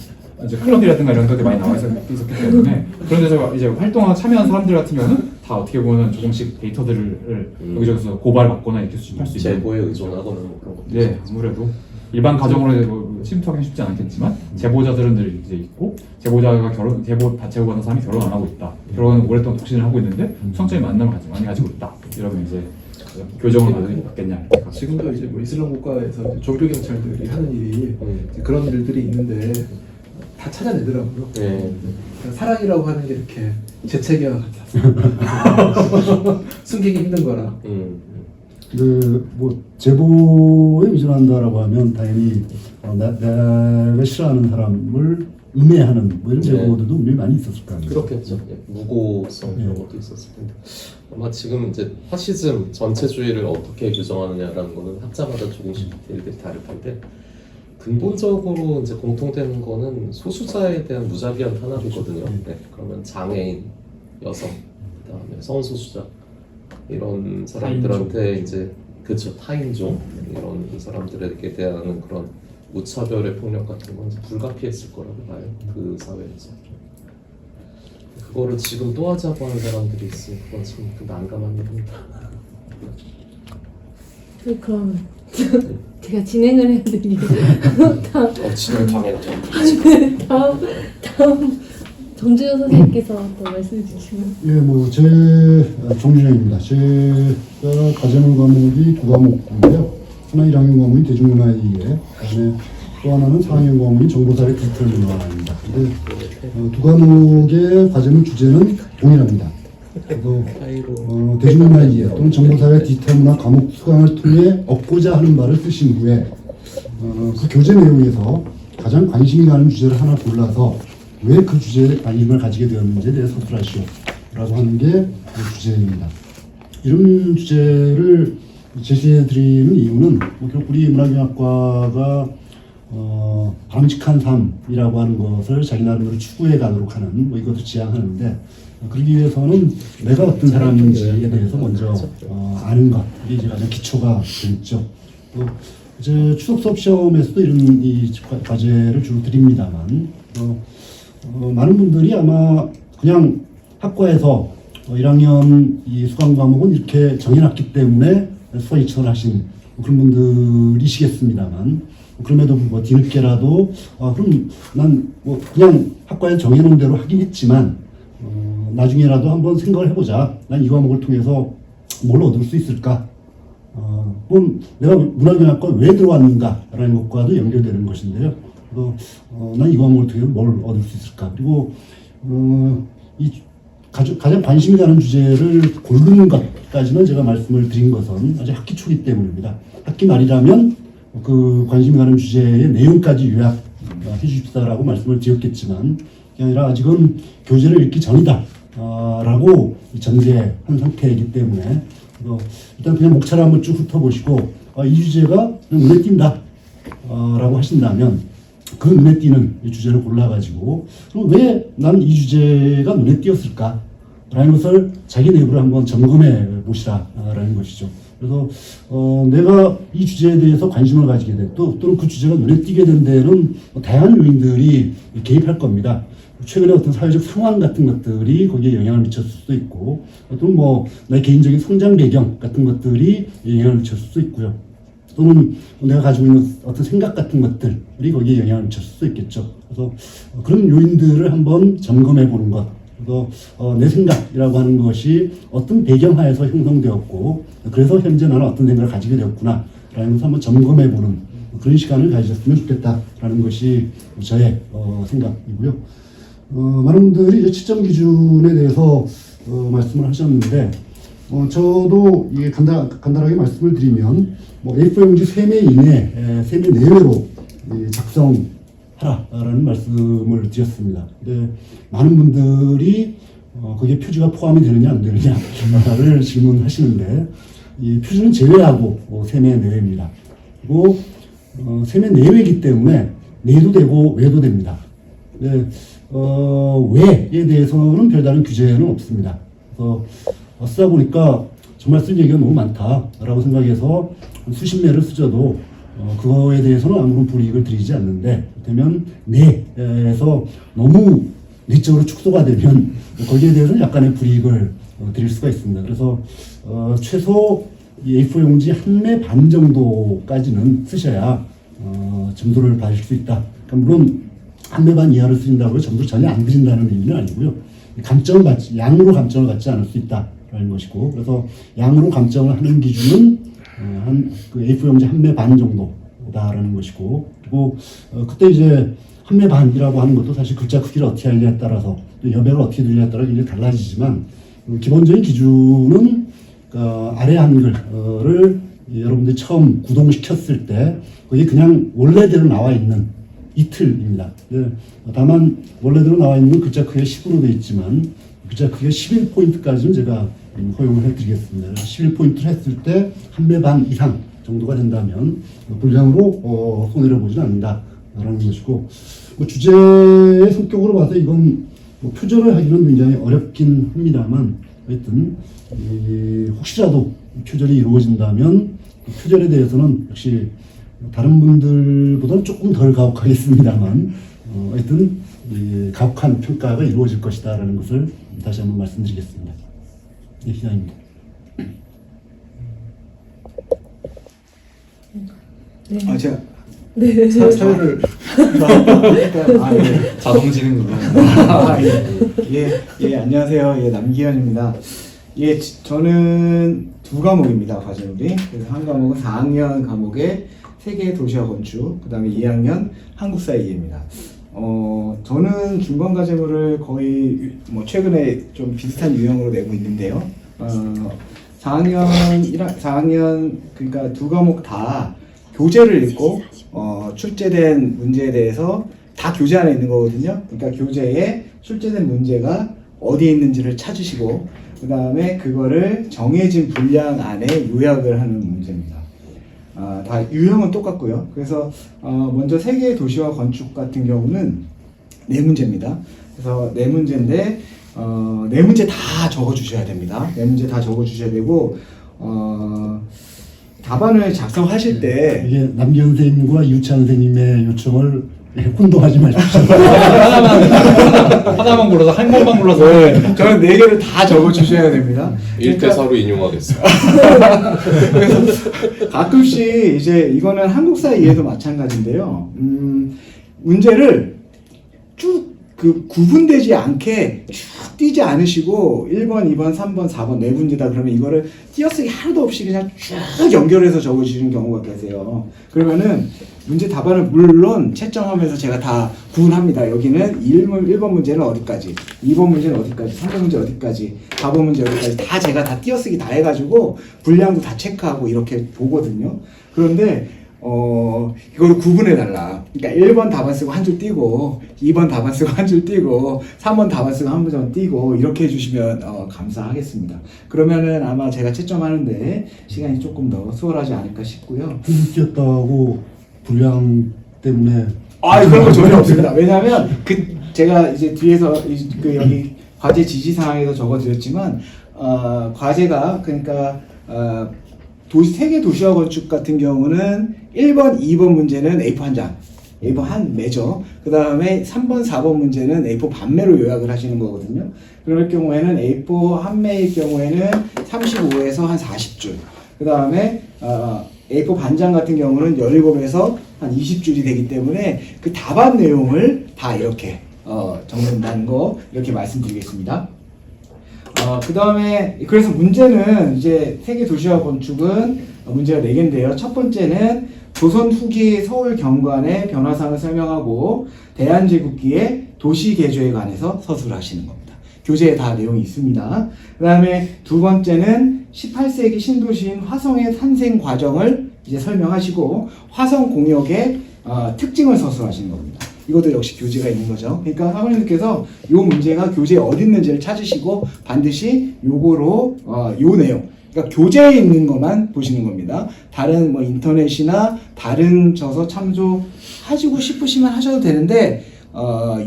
이제 클럽이라든가 이런 데도 많이 나와 있었기 때문에 그런 데서 이제 활동하고 참여한 사람들 같은 경우는 다 어떻게 보면 조금씩 데이터들을 여기저기서 고발받거나 이렇게 수집할 수 있는 제보에 의존하거나 뭐 그런 것도 네, 아무래도 일반 가정으로 침투하기는 쉽지 않겠지만 제보자들은 늘 이제 있고 제보자가 제보받는 사람이 결혼 안 하고 있다. 결혼은 오랫동안 독신을 하고 있는데 성적인 만남을 많이 가지고 있다. 이러면 이제 교정을 받겠냐 이렇게 가서. 지금도 이제 뭐 이슬람 국가에서 이제 종교 경찰들이 하는 일이 음. 이제 그런 일들이 있는데 다 찾아내더라고요. 네. 그러니까 사랑이라고 하는 게 이렇게 재채기와 같아서 숨기기 힘든 거라. 뭐 제보에 의존한다라고 하면 당연히 내가 싫어하는 사람을 음해하는 뭐 이런 제보들도 분명히 많이 있었을 거 아니에요. 그렇겠죠. 예, 무고성 이런 것도 있었을 텐데 아마 지금 이제 파시즘 전체주의를 어떻게 규정하느냐라는 거는 학자마다 조금씩 디테일들이 다를 텐데 근본적으로 이제 공통되는 거는 소수자에 대한 무자비한 탄압이거든요. 네, 그러면 장애인, 여성, 그다음에 성소수자 이런 사람들한테 이제 그쵸 타인종 이런 사람들에게 대한 그런 무차별의 폭력 같은 건 이제 불가피했을 거라고 봐요. 그 사회에서. 그거를 지금 또 하자고 하는 사람들이 있으니 그건 참 난감한 일입니다. 그럼 제가 진행을 해야 되니 진행 방해가 다음 정주현 선생님께서 또 말씀해 주시면. 예, 뭐 제 정준영입니다. 제가 과제물 과목이 두 과목인데요. 하나 1학년 과목이 대중문화이해, 그다음에 또 하나는 4학년 과목이 정보사회 디지털 문화입니다. 근데 두 과목의 과제물 주제는 동일합니다. 그래서 대중문화이해 또는 정보사회 디지털 문화 과목 수강을 통해 얻고자 하는 바를 쓰신 후에 그 교재 내용에서 가장 관심이 가는 주제를 하나 골라서 왜 그 주제에 관심을 가지게 되었는지에 대해 서술하시오 라고 하는 게 그 주제입니다. 이런 주제를 제시해드리는 이유는 뭐 결국 우리 문화경학과가 바람직한 삶이라고 하는 것을 자기 나름대로 추구해 가도록 하는 뭐 이것을 지향하는데 그러기 위해서는 내가 어떤 사람인지에 대해서 먼저 아는 것 이게 이제 가장 기초가 되겠죠. 또 이제 추석 수업 시험에서도 이런 이 과제를 주로 드립니다만 많은 분들이 아마 그냥 학과에서 1학년 이 수강 과목은 이렇게 정해놨기 때문에 수강 요청을 하신 그런 분들이시겠습니다만 그럼에도 불구하고 뒤늦게라도 그럼 난 뭐 그냥 학과에 정해놓은 대로 하긴 했지만 나중에라도 한번 생각을 해보자. 난 이 과목을 통해서 뭘 얻을 수 있을까? 그럼 내가 문화경학과 왜 들어왔는가라는 것과도 연결되는 것인데요. 난 이 과목을 통해서 뭘 얻을 수 있을까? 그리고 이 가장 관심이 가는 주제를 고르는 것까지는 제가 말씀을 드린 것은 아직 학기 초기 때문입니다. 학기 말이라면 그 관심이 가는 주제의 내용까지 요약해 주십사라고 말씀을 드렸겠지만 그게 아니라 아직은 교재를 읽기 전이다 라고 전제한 상태이기 때문에 일단 그냥 목차를 한번 쭉 훑어보시고 이 주제가 그냥 눈에 띈다 라고 하신다면 그 눈에 띄는 이 주제를 골라가지고 그럼 왜 난 이 주제가 눈에 띄었을까 라는 것을 자기 내부로 한번 점검해 보시라 라는 것이죠. 그래서 내가 이 주제에 대해서 관심을 가지게 된 또는 그 주제가 눈에 띄게 된 데는 다양한 요인들이 개입할 겁니다. 최근에 어떤 사회적 상황 같은 것들이 거기에 영향을 미쳤을 수도 있고 또는 뭐 내 개인적인 성장 배경 같은 것들이 영향을 미쳤을 수도 있고요. 또는 내가 가지고 있는 어떤 생각 같은 것들이 거기에 영향을 미쳤을 수도 있겠죠. 그래서 그런 요인들을 한번 점검해 보는 것. 그래서 내 생각이라고 하는 것이 어떤 배경하에서 형성되었고 그래서 현재 나는 어떤 생각을 가지게 되었구나 라는 것을 한번 점검해 보는 그런 시간을 가지셨으면 좋겠다라는 것이 저의 생각이고요. 많은 분들이 이제 채점 기준에 대해서 말씀을 하셨는데 저도 이게 간단하게 말씀을 드리면 뭐 A4 용지 3매 이내, 3매 내외로 작성하라라는 말씀을 드렸습니다. 근데 많은 분들이 거기에 표지가 포함이 되느냐 안 되느냐를 질문하시는데 이 표지는 제외하고 3매 내외입니다. 그리고 3매 내외이기 때문에 내도 되고 외도 됩니다. 근데 외에 대해서는 별다른 규제는 없습니다. 그래서 쓰다 보니까 정말 쓸 얘기가 너무 많다라고 생각해서 수십 매를 쓰셔도 그거에 대해서는 아무런 불이익을 드리지 않는데 그렇다면 내에서 너무 내적으로 축소가 되면 거기에 대해서는 약간의 불이익을 드릴 수가 있습니다. 그래서 최소 이 A4 용지 한 매 반 정도까지는 쓰셔야 점수를 받을 수 있다. 그러니까 물론 한 매 반 이하를 쓰신다고 점수를 전혀 안 드린다는 의미는 아니고요. 양으로 감점을 받지 않을 수 있다. 된다라는 것이고, 그래서 양으로 감점을 하는 기준은 그 A4 용지 한 매 반 정도다라는 것이고, 그리고 그때 이제 한 매 반이라고 하는 것도 사실 글자 크기를 어떻게 하느냐에 따라서 또 여백을 어떻게 두느냐에 따라 굉장히 달라지지만, 기본적인 기준은 아래 한글을 여러분들이 처음 구동시켰을 때 그게 그냥 원래대로 나와 있는 이틀입니다. 다만 원래대로 나와 있는 글자 크기가 10으로 되어 있지만 글자 크기가 11포인트까지는 제가 허용을 해드리겠습니다. 11포인트를 했을 때 한 매 반 이상 정도가 된다면 불량으로 손해를 보지는 않는다라는 것이고, 주제의 성격으로 봐서 이건 표절을 하기는 굉장히 어렵긴 합니다만, 하여튼 혹시라도 표절이 이루어진다면 표절에 대해서는 역시 다른 분들보다는 조금 덜 가혹하겠습니다만, 하여튼 가혹한 평가가 이루어질 것이다라는 것을 다시 한번 말씀드리겠습니다. 네, 시장입니다. 네. 제가 네. 사연을 예. 자동 진행 눌러. 예, 안녕하세요. 예, 남기현입니다. 예, 저는 두 과목입니다, 과제물이. 그래서 한 과목은 4학년 과목에 세계 도시화 건축, 그 다음에 2학년 한국사 이해입니다. 저는 중간 과제물을 거의 최근에 좀 비슷한 유형으로 내고 있는데요. 4학년 그러니까 두 과목 다 교재를 읽고 출제된 문제에 대해서 다 교재 안에 있는 거거든요. 그러니까 교재에 출제된 문제가 어디에 있는지를 찾으시고 그 다음에 그거를 정해진 분량 안에 요약을 하는 문제입니다. 다 유형은 똑같고요. 그래서 먼저 세계 도시화 건축 같은 경우는 네 문제입니다. 그래서 네 문제인데 네 문제 다 적어주셔야 됩니다. 네 문제 다 적어주셔야 되고 답안을 작성하실 때 이게 남기현 선생님과 이우찬 선생님의 요청을 혼동하지 마십시오. 하나만 골라서 한 번만 골라서. 저는 네 개를 다 적어주셔야 됩니다. 1대4로 인용하겠습니다. 그래서 가끔씩 이제 이거는 한국사 이해도 마찬가지인데요. 문제를 쭉 구분되지 않게 쭉 띄지 않으시고 1번, 2번, 3번, 4번 네 문제다 그러면 이거를 띄어쓰기 하나도 없이 그냥 쭉 연결해서 적어주시는 경우가 계세요. 그러면은 문제 답안을 물론 채점하면서 제가 다 구분합니다. 여기는 1번 문제는 어디까지, 2번 문제는 어디까지, 3번 문제 어디까지, 4번 문제 어디까지 다 제가 다 띄어쓰기 다 해가지고 분량도 다 체크하고 이렇게 보거든요. 그런데 이걸 구분해달라. 그러니까 1번 답안 쓰고 한 줄 띄고 2번 답안 쓰고 한 줄 띄고 3번 답안 쓰고 한 줄 띄고 이렇게 해주시면 감사하겠습니다. 그러면은 아마 제가 채점하는데 시간이 조금 더 수월하지 않을까 싶고요. 띄었다고 분량 때문에 그런 거 전혀 없습니다. 왜냐하면 제가 이제 뒤에서 여기 과제 지시사항에서 적어드렸지만 과제가 그러니까 세계 도시화 건축 같은 경우는 1번, 2번 문제는 A4 한 장, A4 한 매죠. 그 다음에 3번, 4번 문제는 A4 반매로 요약을 하시는 거거든요. 그럴 경우에는 A4 한 매일 경우에는 35에서 한 40줄. 그 다음에 A4 반장 같은 경우는 17에서 한 20줄이 되기 때문에 그 답안 내용을 다 이렇게 적는다는 거 이렇게 말씀드리겠습니다. 그 다음에 그래서 문제는 이제 세계 도시화 건축은 문제가 4개인데요. 첫 번째는 조선 후기 서울 경관의 변화상을 설명하고 대한제국기의 도시 개조에 관해서 서술을 하시는 겁니다. 교재에 다 내용이 있습니다. 그 다음에 두 번째는 18세기 신도시인 화성의 탄생 과정을 이제 설명하시고 화성 공역의 특징을 서술하시는 겁니다. 이것도 역시 교재가 있는 거죠. 그러니까 학원님께서 이 문제가 교재에 어디 있는지를 찾으시고 반드시 요거로 요 내용, 그러니까 교재에 있는 것만 보시는 겁니다. 다른 인터넷이나 다른 저서 참조하시고 싶으시면 하셔도 되는데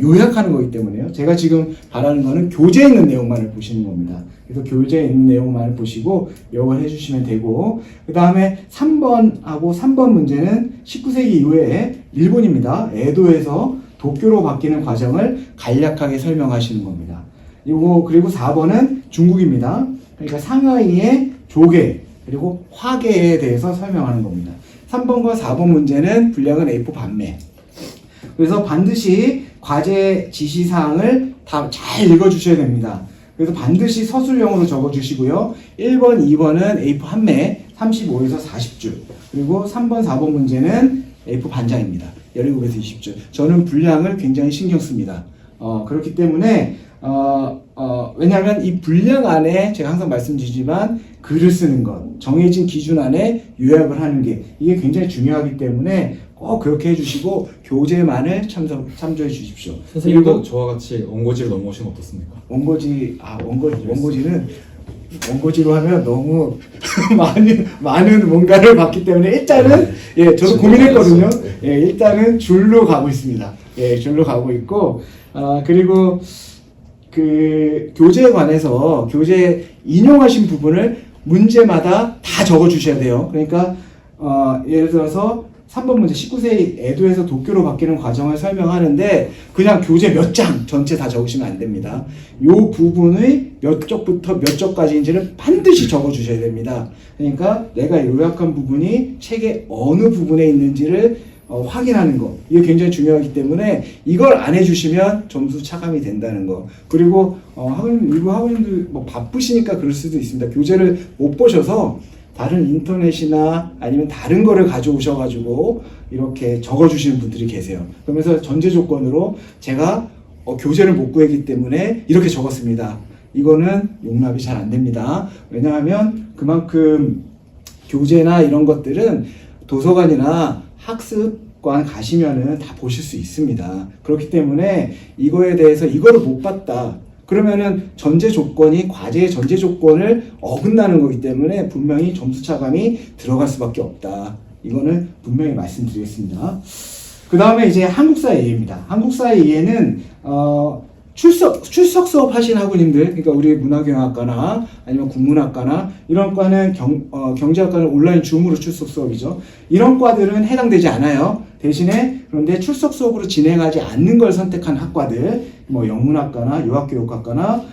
요약하는 거기 때문에요. 제가 지금 바라는 거는 교재에 있는 내용만을 보시는 겁니다. 그래서 교재에 있는 내용만을 보시고 요약을 해주시면 되고, 그 다음에 3번하고 3번 문제는 19세기 이후에 일본입니다. 에도에서 도쿄로 바뀌는 과정을 간략하게 설명하시는 겁니다. 그리고 4번은 중국입니다. 그러니까 상하이의 조개 그리고 화계에 대해서 설명하는 겁니다. 3번과 4번 문제는 분량은 A4 반매. 그래서 반드시 과제 지시사항을 다 잘 읽어주셔야 됩니다. 그래서 반드시 서술형으로 적어주시고요. 1번, 2번은 A4 한 매, 35에서 40줄. 그리고 3번, 4번 문제는 A4 반장입니다. 17에서 20줄. 저는 분량을 굉장히 신경 씁니다. 그렇기 때문에 왜냐하면 이 분량 안에 제가 항상 말씀드리지만 글을 쓰는 것, 정해진 기준 안에 요약을 하는 게 이게 굉장히 중요하기 때문에 꼭 그렇게 해주시고 교재만을 참조해 주십시오. 선생님도 저와 같이 원고지로 넘어오시면 어떻습니까? 원고지로 하면 너무 많은 뭔가를 봤기 때문에 일단은 예 저도 고민했거든요. 예 일단은 줄로 가고 있습니다. 예 줄로 가고 있고 그리고 그 교재에 관해서 교재 인용하신 부분을 문제마다 다 적어 주셔야 돼요. 그러니까 예를 들어서 3번 문제 19세 애도에서 도쿄로 바뀌는 과정을 설명하는데 그냥 교재 몇 장 전체 다 적으시면 안 됩니다. 요 부분의 몇 쪽부터 몇 쪽까지인지를 반드시 적어 주셔야 됩니다. 그러니까 내가 요약한 부분이 책의 어느 부분에 있는지를 확인하는 거 이게 굉장히 중요하기 때문에 이걸 안 해주시면 점수 차감이 된다는 거. 그리고 일부 학원님들 뭐 바쁘시니까 그럴 수도 있습니다. 교재를 못 보셔서 다른 인터넷이나 아니면 다른 거를 가져오셔가지고 이렇게 적어주시는 분들이 계세요. 그러면서 전제 조건으로 제가 교재를 못 구했기 때문에 이렇게 적었습니다. 이거는 용납이 잘 안 됩니다. 왜냐하면 그만큼 교재나 이런 것들은 도서관이나 학습관 가시면은 다 보실 수 있습니다. 그렇기 때문에 이거에 대해서 이거를 못 봤다. 그러면은 전제 조건이 과제의 전제 조건을 어긋나는 거기 때문에 분명히 점수 차감이 들어갈 수밖에 없다. 이거는 분명히 말씀드리겠습니다. 그 다음에 이제 한국사의 이해입니다. 한국사의 이해는 출석 수업 하신 학우님들, 그러니까 우리 문화경영학과나 아니면 국문학과나 이런 과는 경제학과는 온라인 줌으로 출석 수업이죠. 이런 과들은 해당되지 않아요. 대신에 그런데 출석 수업으로 진행하지 않는 걸 선택한 학과들, 뭐 영문학과나 유아교육학과나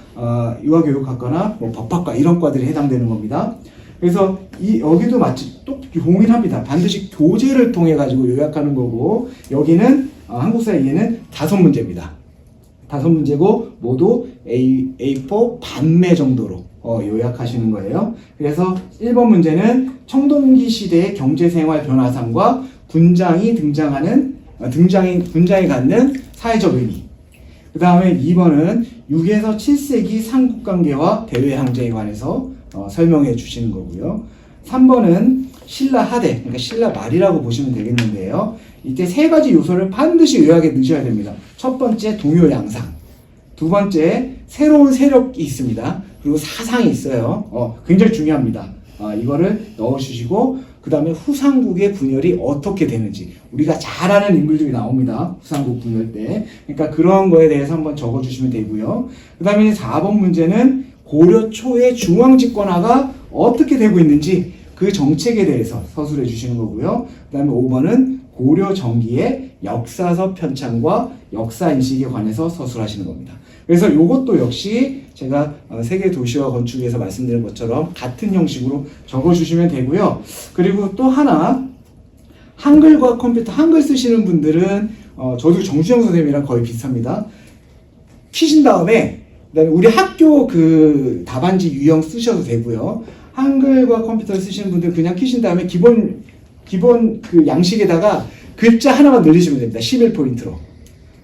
유아교육학과나 뭐 법학과 이런 과들이 해당되는 겁니다. 그래서 여기도 마치 또 동일합니다. 반드시 교재를 통해 가지고 요약하는 거고 여기는 한국사 이해는 5문제입니다. 5문제고 모두 A4 반매 정도로 요약하시는 거예요. 그래서 1번 문제는 청동기 시대의 경제생활 변화상과 군장이 갖는 사회적 의미. 그 다음에 2번은 6에서 7세기 삼국관계와 대외항쟁에 관해서 설명해 주시는 거고요. 3번은 신라 하대, 그러니까 신라 말이라고 보시면 되겠는데요. 이때 3가지 요소를 반드시 요약에 넣으셔야 됩니다. 첫 번째 동요 양상, 두 번째 새로운 세력이 있습니다. 그리고 사상이 있어요. 굉장히 중요합니다. 이거를 넣어주시고 그 다음에 후삼국의 분열이 어떻게 되는지 우리가 잘 아는 인물들이 나옵니다. 후삼국 분열 때. 그러니까 그런 거에 대해서 한번 적어주시면 되고요. 그 다음에 4번 문제는 고려 초의 중앙집권화가 어떻게 되고 있는지 그 정책에 대해서 서술해 주시는 거고요. 그 다음에 5번은 고려 전기의 역사서 편찬과 역사인식에 관해서 서술하시는 겁니다. 그래서 이것도 역시 제가 세계 도시와 건축에서 말씀드린 것처럼 같은 형식으로 적어주시면 되고요. 그리고 또 하나, 한글과 컴퓨터, 한글 쓰시는 분들은 저도 정수영 선생님이랑 거의 비슷합니다. 키신 다음에 그다음에 우리 학교 그 답안지 유형 쓰셔도 되고요. 한글과 컴퓨터를 쓰시는 분들은 그냥 키신 다음에 기본 그 양식에다가 글자 하나만 늘리시면 됩니다. 11포인트로.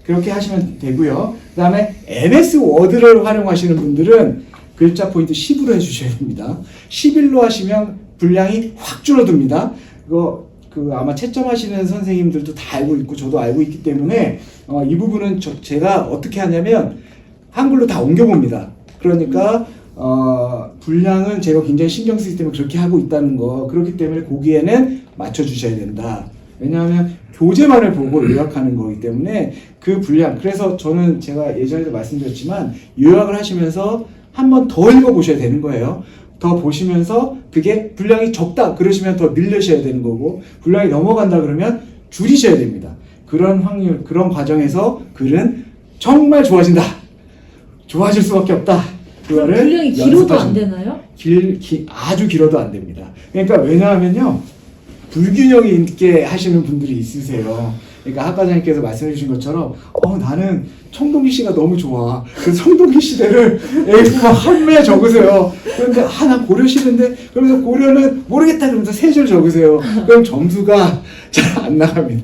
그렇게 하시면 되고요. 그 다음에 MS 워드를 활용하시는 분들은 글자 포인트 10으로 해주셔야 됩니다. 11로 하시면 분량이 확 줄어듭니다. 이거 아마 채점하시는 선생님들도 다 알고 있고 저도 알고 있기 때문에 이 부분은 제가 어떻게 하냐면 한글로 다 옮겨봅니다. 그러니까 분량은 제가 굉장히 신경 쓰기 때문에 그렇게 하고 있다는 거. 그렇기 때문에 거기에는 맞춰주셔야 된다. 왜냐하면 교재만을 보고 요약하는 거기 때문에 그 분량, 그래서 저는 제가 예전에도 말씀드렸지만 요약을 하시면서 한 번 더 읽어보셔야 되는 거예요. 더 보시면서 그게 분량이 적다 그러시면 더 늘리셔야 되는 거고 분량이 넘어간다 그러면 줄이셔야 됩니다. 그런 확률, 그런 과정에서 글은 정말 좋아진다. 좋아질 수밖에 없다. 그거를 분량이 길어도 안 되나요? 아주 길어도 안 됩니다. 그러니까 왜냐하면요. 불균형이 있게 하시는 분들이 있으세요. 그러니까 학 과장님께서 말씀해 주신 것처럼 나는 청동기 씨가 너무 좋아. 그래서 청동기 씨대를 A4 한매 적으세요. 그런데 나 고려 싫은데 그러면서 고려는 모르겠다 그러면서 세 줄 적으세요. 그럼 점수가 잘 안 나갑니다.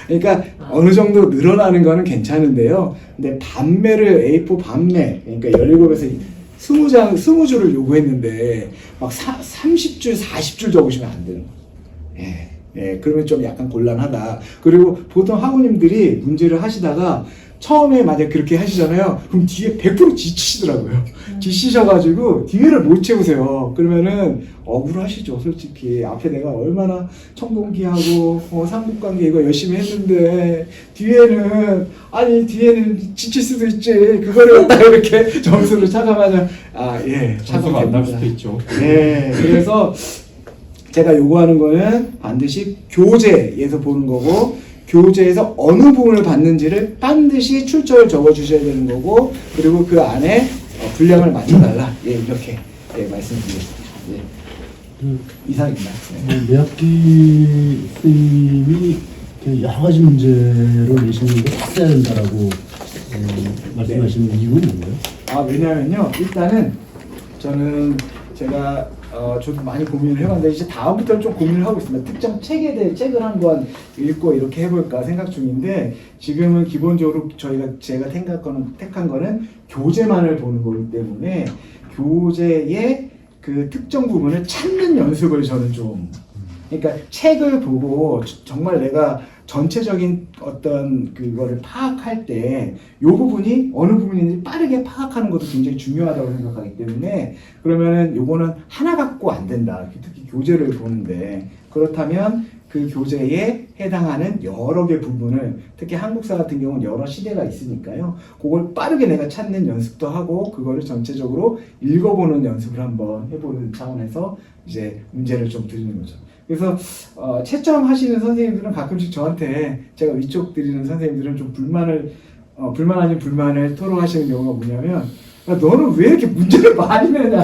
그러니까 어느 정도 늘어나는 거는 괜찮은데요. 근데 반매를 A4 반매, 그러니까 17에서 20줄을 요구했는데 막 30줄, 40줄 적으시면 안 되는 거예요. 예, 그러면 좀 약간 곤란하다. 그리고 보통 학우님들이 문제를 하시다가 처음에 만약 그렇게 하시잖아요. 그럼 뒤에 100% 지치시더라고요. 지치셔가지고 뒤에를 못 채우세요. 그러면은 억울하시죠, 솔직히. 앞에 내가 얼마나 청동기하고 삼국관계 이거 열심히 했는데 뒤에는 지칠 수도 있지. 그거를 딱 이렇게 점수를 차감하면 점수가 안 날 수도 있죠. 예, 그래서 제가 요구하는 거는 반드시 교재에서 보는 거고 교재에서 어느 부분을 봤는지를 반드시 출처를 적어주셔야 되는 거고 그리고 그 안에 분량을 맞춰달라. 이렇게 말씀드리겠습니다. 이상입니다. 매 학기 선생님이 이렇게 여러 가지 문제를 내시는데 써야 된다라고 말씀하시는 이유는 뭔가요? 왜냐면요, 일단은 저는 제가 저도 많이 고민을 해봤는데 이제 다음부터는 좀 고민을 하고 있습니다. 특정 책에 대해 책을 한번 읽고 이렇게 해볼까 생각 중인데 지금은 기본적으로 제가 택한 거는 교재만을 보는 거기 때문에 교재의 그 특정 부분을 찾는 연습을 저는 좀 그러니까 책을 보고 정말 내가 전체적인 어떤 그거를 파악할 때 이 부분이 어느 부분인지 빠르게 파악하는 것도 굉장히 중요하다고 생각하기 때문에 그러면은 요거는 하나 갖고 안 된다. 특히 교재를 보는데 그렇다면 그 교재에 해당하는 여러 개 부분을 특히 한국사 같은 경우는 여러 시대가 있으니까요. 그걸 빠르게 내가 찾는 연습도 하고 그거를 전체적으로 읽어보는 연습을 한번 해보는 차원에서 이제 문제를 좀 드리는 거죠. 그래서 채점하시는 선생님들은 가끔씩 저한테 제가 위촉 드리는 선생님들은 좀 불만 아닌 불만을 토로하시는 경우가 뭐냐면 너는 왜 이렇게 문제를 많이 내냐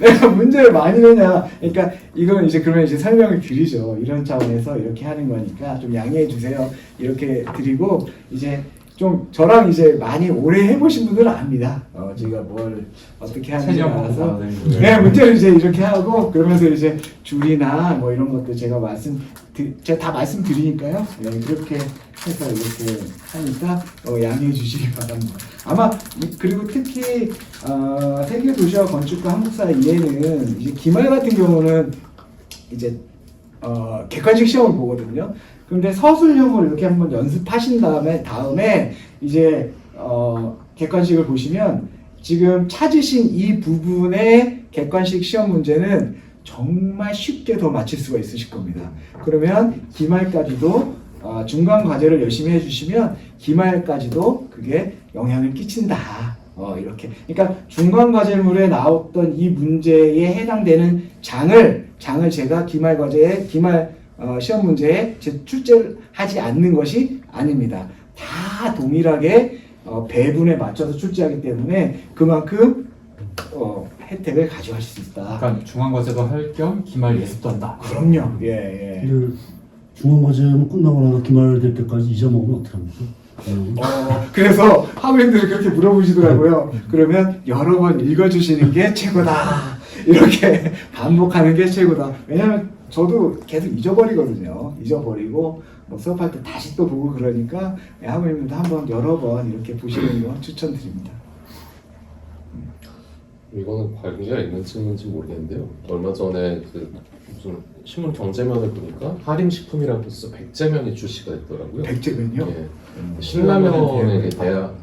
내가 문제를 많이 내냐 그러니까 이건 이제 그러면 이제 설명을 드리죠. 이런 차원에서 이렇게 하는 거니까 좀 양해해 주세요 이렇게 드리고 이제 좀 저랑 이제 많이 오래 해보신 분들은 압니다. 제가 뭘 어떻게 하는지 알아서 문제를 이제 이렇게 하고 그러면서 이제 줄이나 뭐 이런 것도 제가 다 말씀드리니까요. 그렇게 해서 이렇게 하니까 양해해 주시기 바랍니다. 아마 그리고 특히 세계 도시와 건축과 한국사 이해는 이제 기말 같은 경우는 이제 객관식 시험을 보거든요. 근데 서술형을 이렇게 한번 연습하신 다음에 이제 객관식을 보시면 지금 찾으신 이 부분의 객관식 시험 문제는 정말 쉽게 더 맞힐 수가 있으실 겁니다. 그러면 기말까지도 중간 과제를 열심히 해주시면 기말까지도 그게 영향을 끼친다. 이렇게. 그러니까 중간 과제물에 나왔던 이 문제에 해당되는 장을 제가 기말 과제에 시험 문제에 출제를 하지 않는 것이 아닙니다. 다 동일하게 배분에 맞춰서 출제하기 때문에 그만큼 혜택을 가져갈 수 있다. 그러니까 중간과제도 할 겸 기말 예습도 한다. 그럼요. 예. 근데 중간과제는 끝나고 나서 기말될 때까지 잊어먹으면 어떡합니까? 그래서 학우님들이 그렇게 물어보시더라고요. 그러면 여러 번 읽어주시는 게 최고다. 이렇게 반복하는 게 최고다. 왜냐면 저도 계속 잊어버리거든요. 잊어버리고 뭐 수업할 때 다시 또 보고 그러니까 학우님들도 한번 여러 번 이렇게 보시는 거 추천드립니다. 이거는 관계가 있는지 모르겠는데요. 얼마 전에 무슨 신문 경제면을 보니까 하림식품이라고 해서 백제면이 출시가 됐더라고요. 백제면요? 예. 신라면에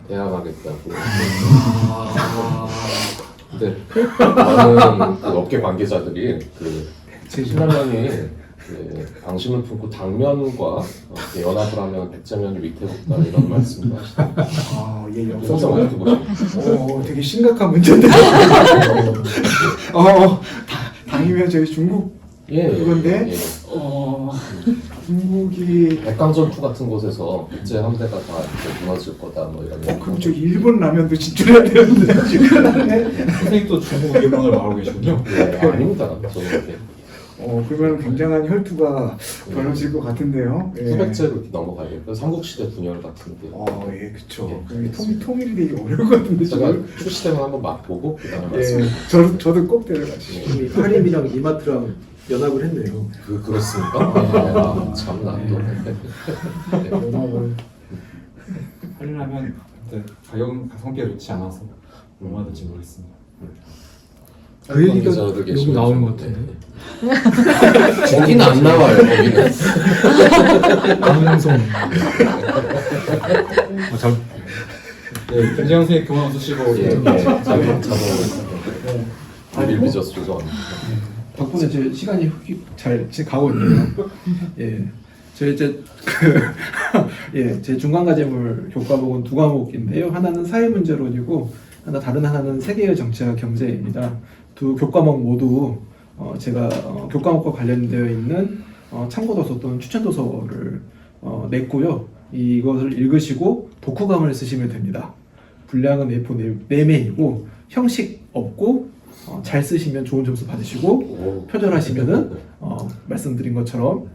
대항하겠다고. 근데 많은 그 업계 관계자들이 신라면이 방심을 품고 당면과 연합을 하면 백제면이 위태롭다 이런 말씀도 하시더라고요. 예, 영상 많이 보시죠. 되게 심각한 문제인데. 당이면 저희 중국 이건데. 중국이 백강전투 같은 곳에서 백제 함대가 다 이렇게 무너질 거다 뭐 이런. 그럼 저 일본 라면도 진출해야 되는데. 선생님도 중국 일본어를 말하고 계시군요. 아닙니다. 저는 이렇게 그러면 굉장한 혈투가 벌어질 것 같은데요. 예. 후백제로 이렇게 넘어가야겠고 삼국시대 분열 같은데. 예, 그쵸. 예. 통일이 되게 어려울 것 같은데, 제가 지금. 출시되면 한번 맛보고 그다음에 예, 말씀. 저도 꼭 데려가시죠. 이미 하림이랑 이마트랑 연합을 했네요. 그렇습니까? 참나 또. 네. 하려면 근데 가격은 성비가 좋지 않아서 얼마 될지 모르겠습니다. 그 얘기가 관계자들 여기 계시면 나오는 것 좀- 같은데. 거기는 안 나와요. 거기는. 방송. 네, 김재영 선생님 그만 쓰시고 예, 자동 빌비저스 죄송합니다. 덕분에 제 시간이 잘 가고 있네요. 예. 저희 이제 제 중간 과제물 교과목은 두 과목인데요. 하나는 사회문제론이고 다른 하나는 세계의 정치와 경제입니다. 두 교과목 모두 제가 교과목과 관련되어 있는 참고 도서 또는 추천 도서를 냈고요. 이것을 읽으시고 독후감을 쓰시면 됩니다. 분량은 A4 4매이고 형식 없고 잘 쓰시면 좋은 점수 받으시고 오. 표절하시면은 말씀드린 것처럼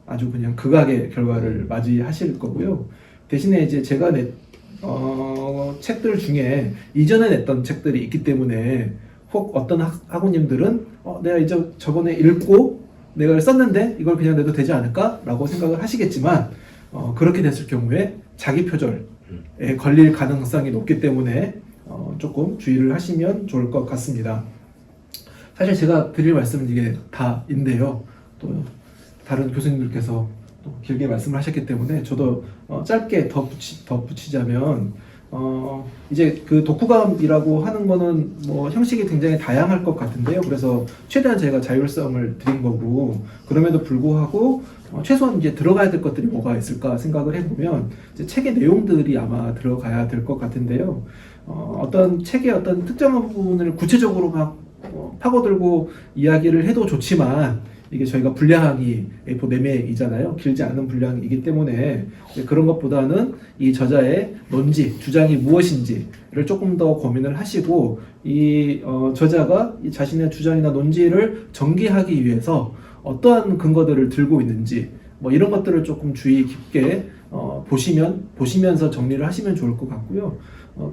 아주 그냥 극악의 결과를 맞이하실 거고요. 대신에 이제 제가 책들 중에 이전에 냈던 책들이 있기 때문에 혹 어떤 학우님들은 내가 이제 저번에 읽고 내가 썼는데 이걸 그냥 내도 되지 않을까라고 생각을 하시겠지만 그렇게 됐을 경우에 자기 표절에 걸릴 가능성이 높기 때문에 조금 주의를 하시면 좋을 것 같습니다. 사실 제가 드릴 말씀은 이게 다인데요. 또 다른 교수님들께서 또 길게 말씀을 하셨기 때문에 저도 짧게 덧붙이자면 이제 그 독후감이라고 하는 거는 뭐 형식이 굉장히 다양할 것 같은데요. 그래서 최대한 제가 자율성을 드린 거고 그럼에도 불구하고 최소한 이제 들어가야 될 것들이 뭐가 있을까 생각을 해보면 이제 책의 내용들이 아마 들어가야 될 것 같은데요. 어떤 책의 어떤 특정한 부분을 구체적으로 막 파고들고 이야기를 해도 좋지만 이게 저희가 분량이 A4 4매이잖아요. 길지 않은 분량이기 때문에 그런 것보다는 이 저자의 논지, 주장이 무엇인지를 조금 더 고민을 하시고 이 저자가 이 자신의 주장이나 논지를 전개하기 위해서 어떠한 근거들을 들고 있는지 뭐 이런 것들을 조금 주의 깊게 보시면서 정리를 하시면 좋을 것 같고요.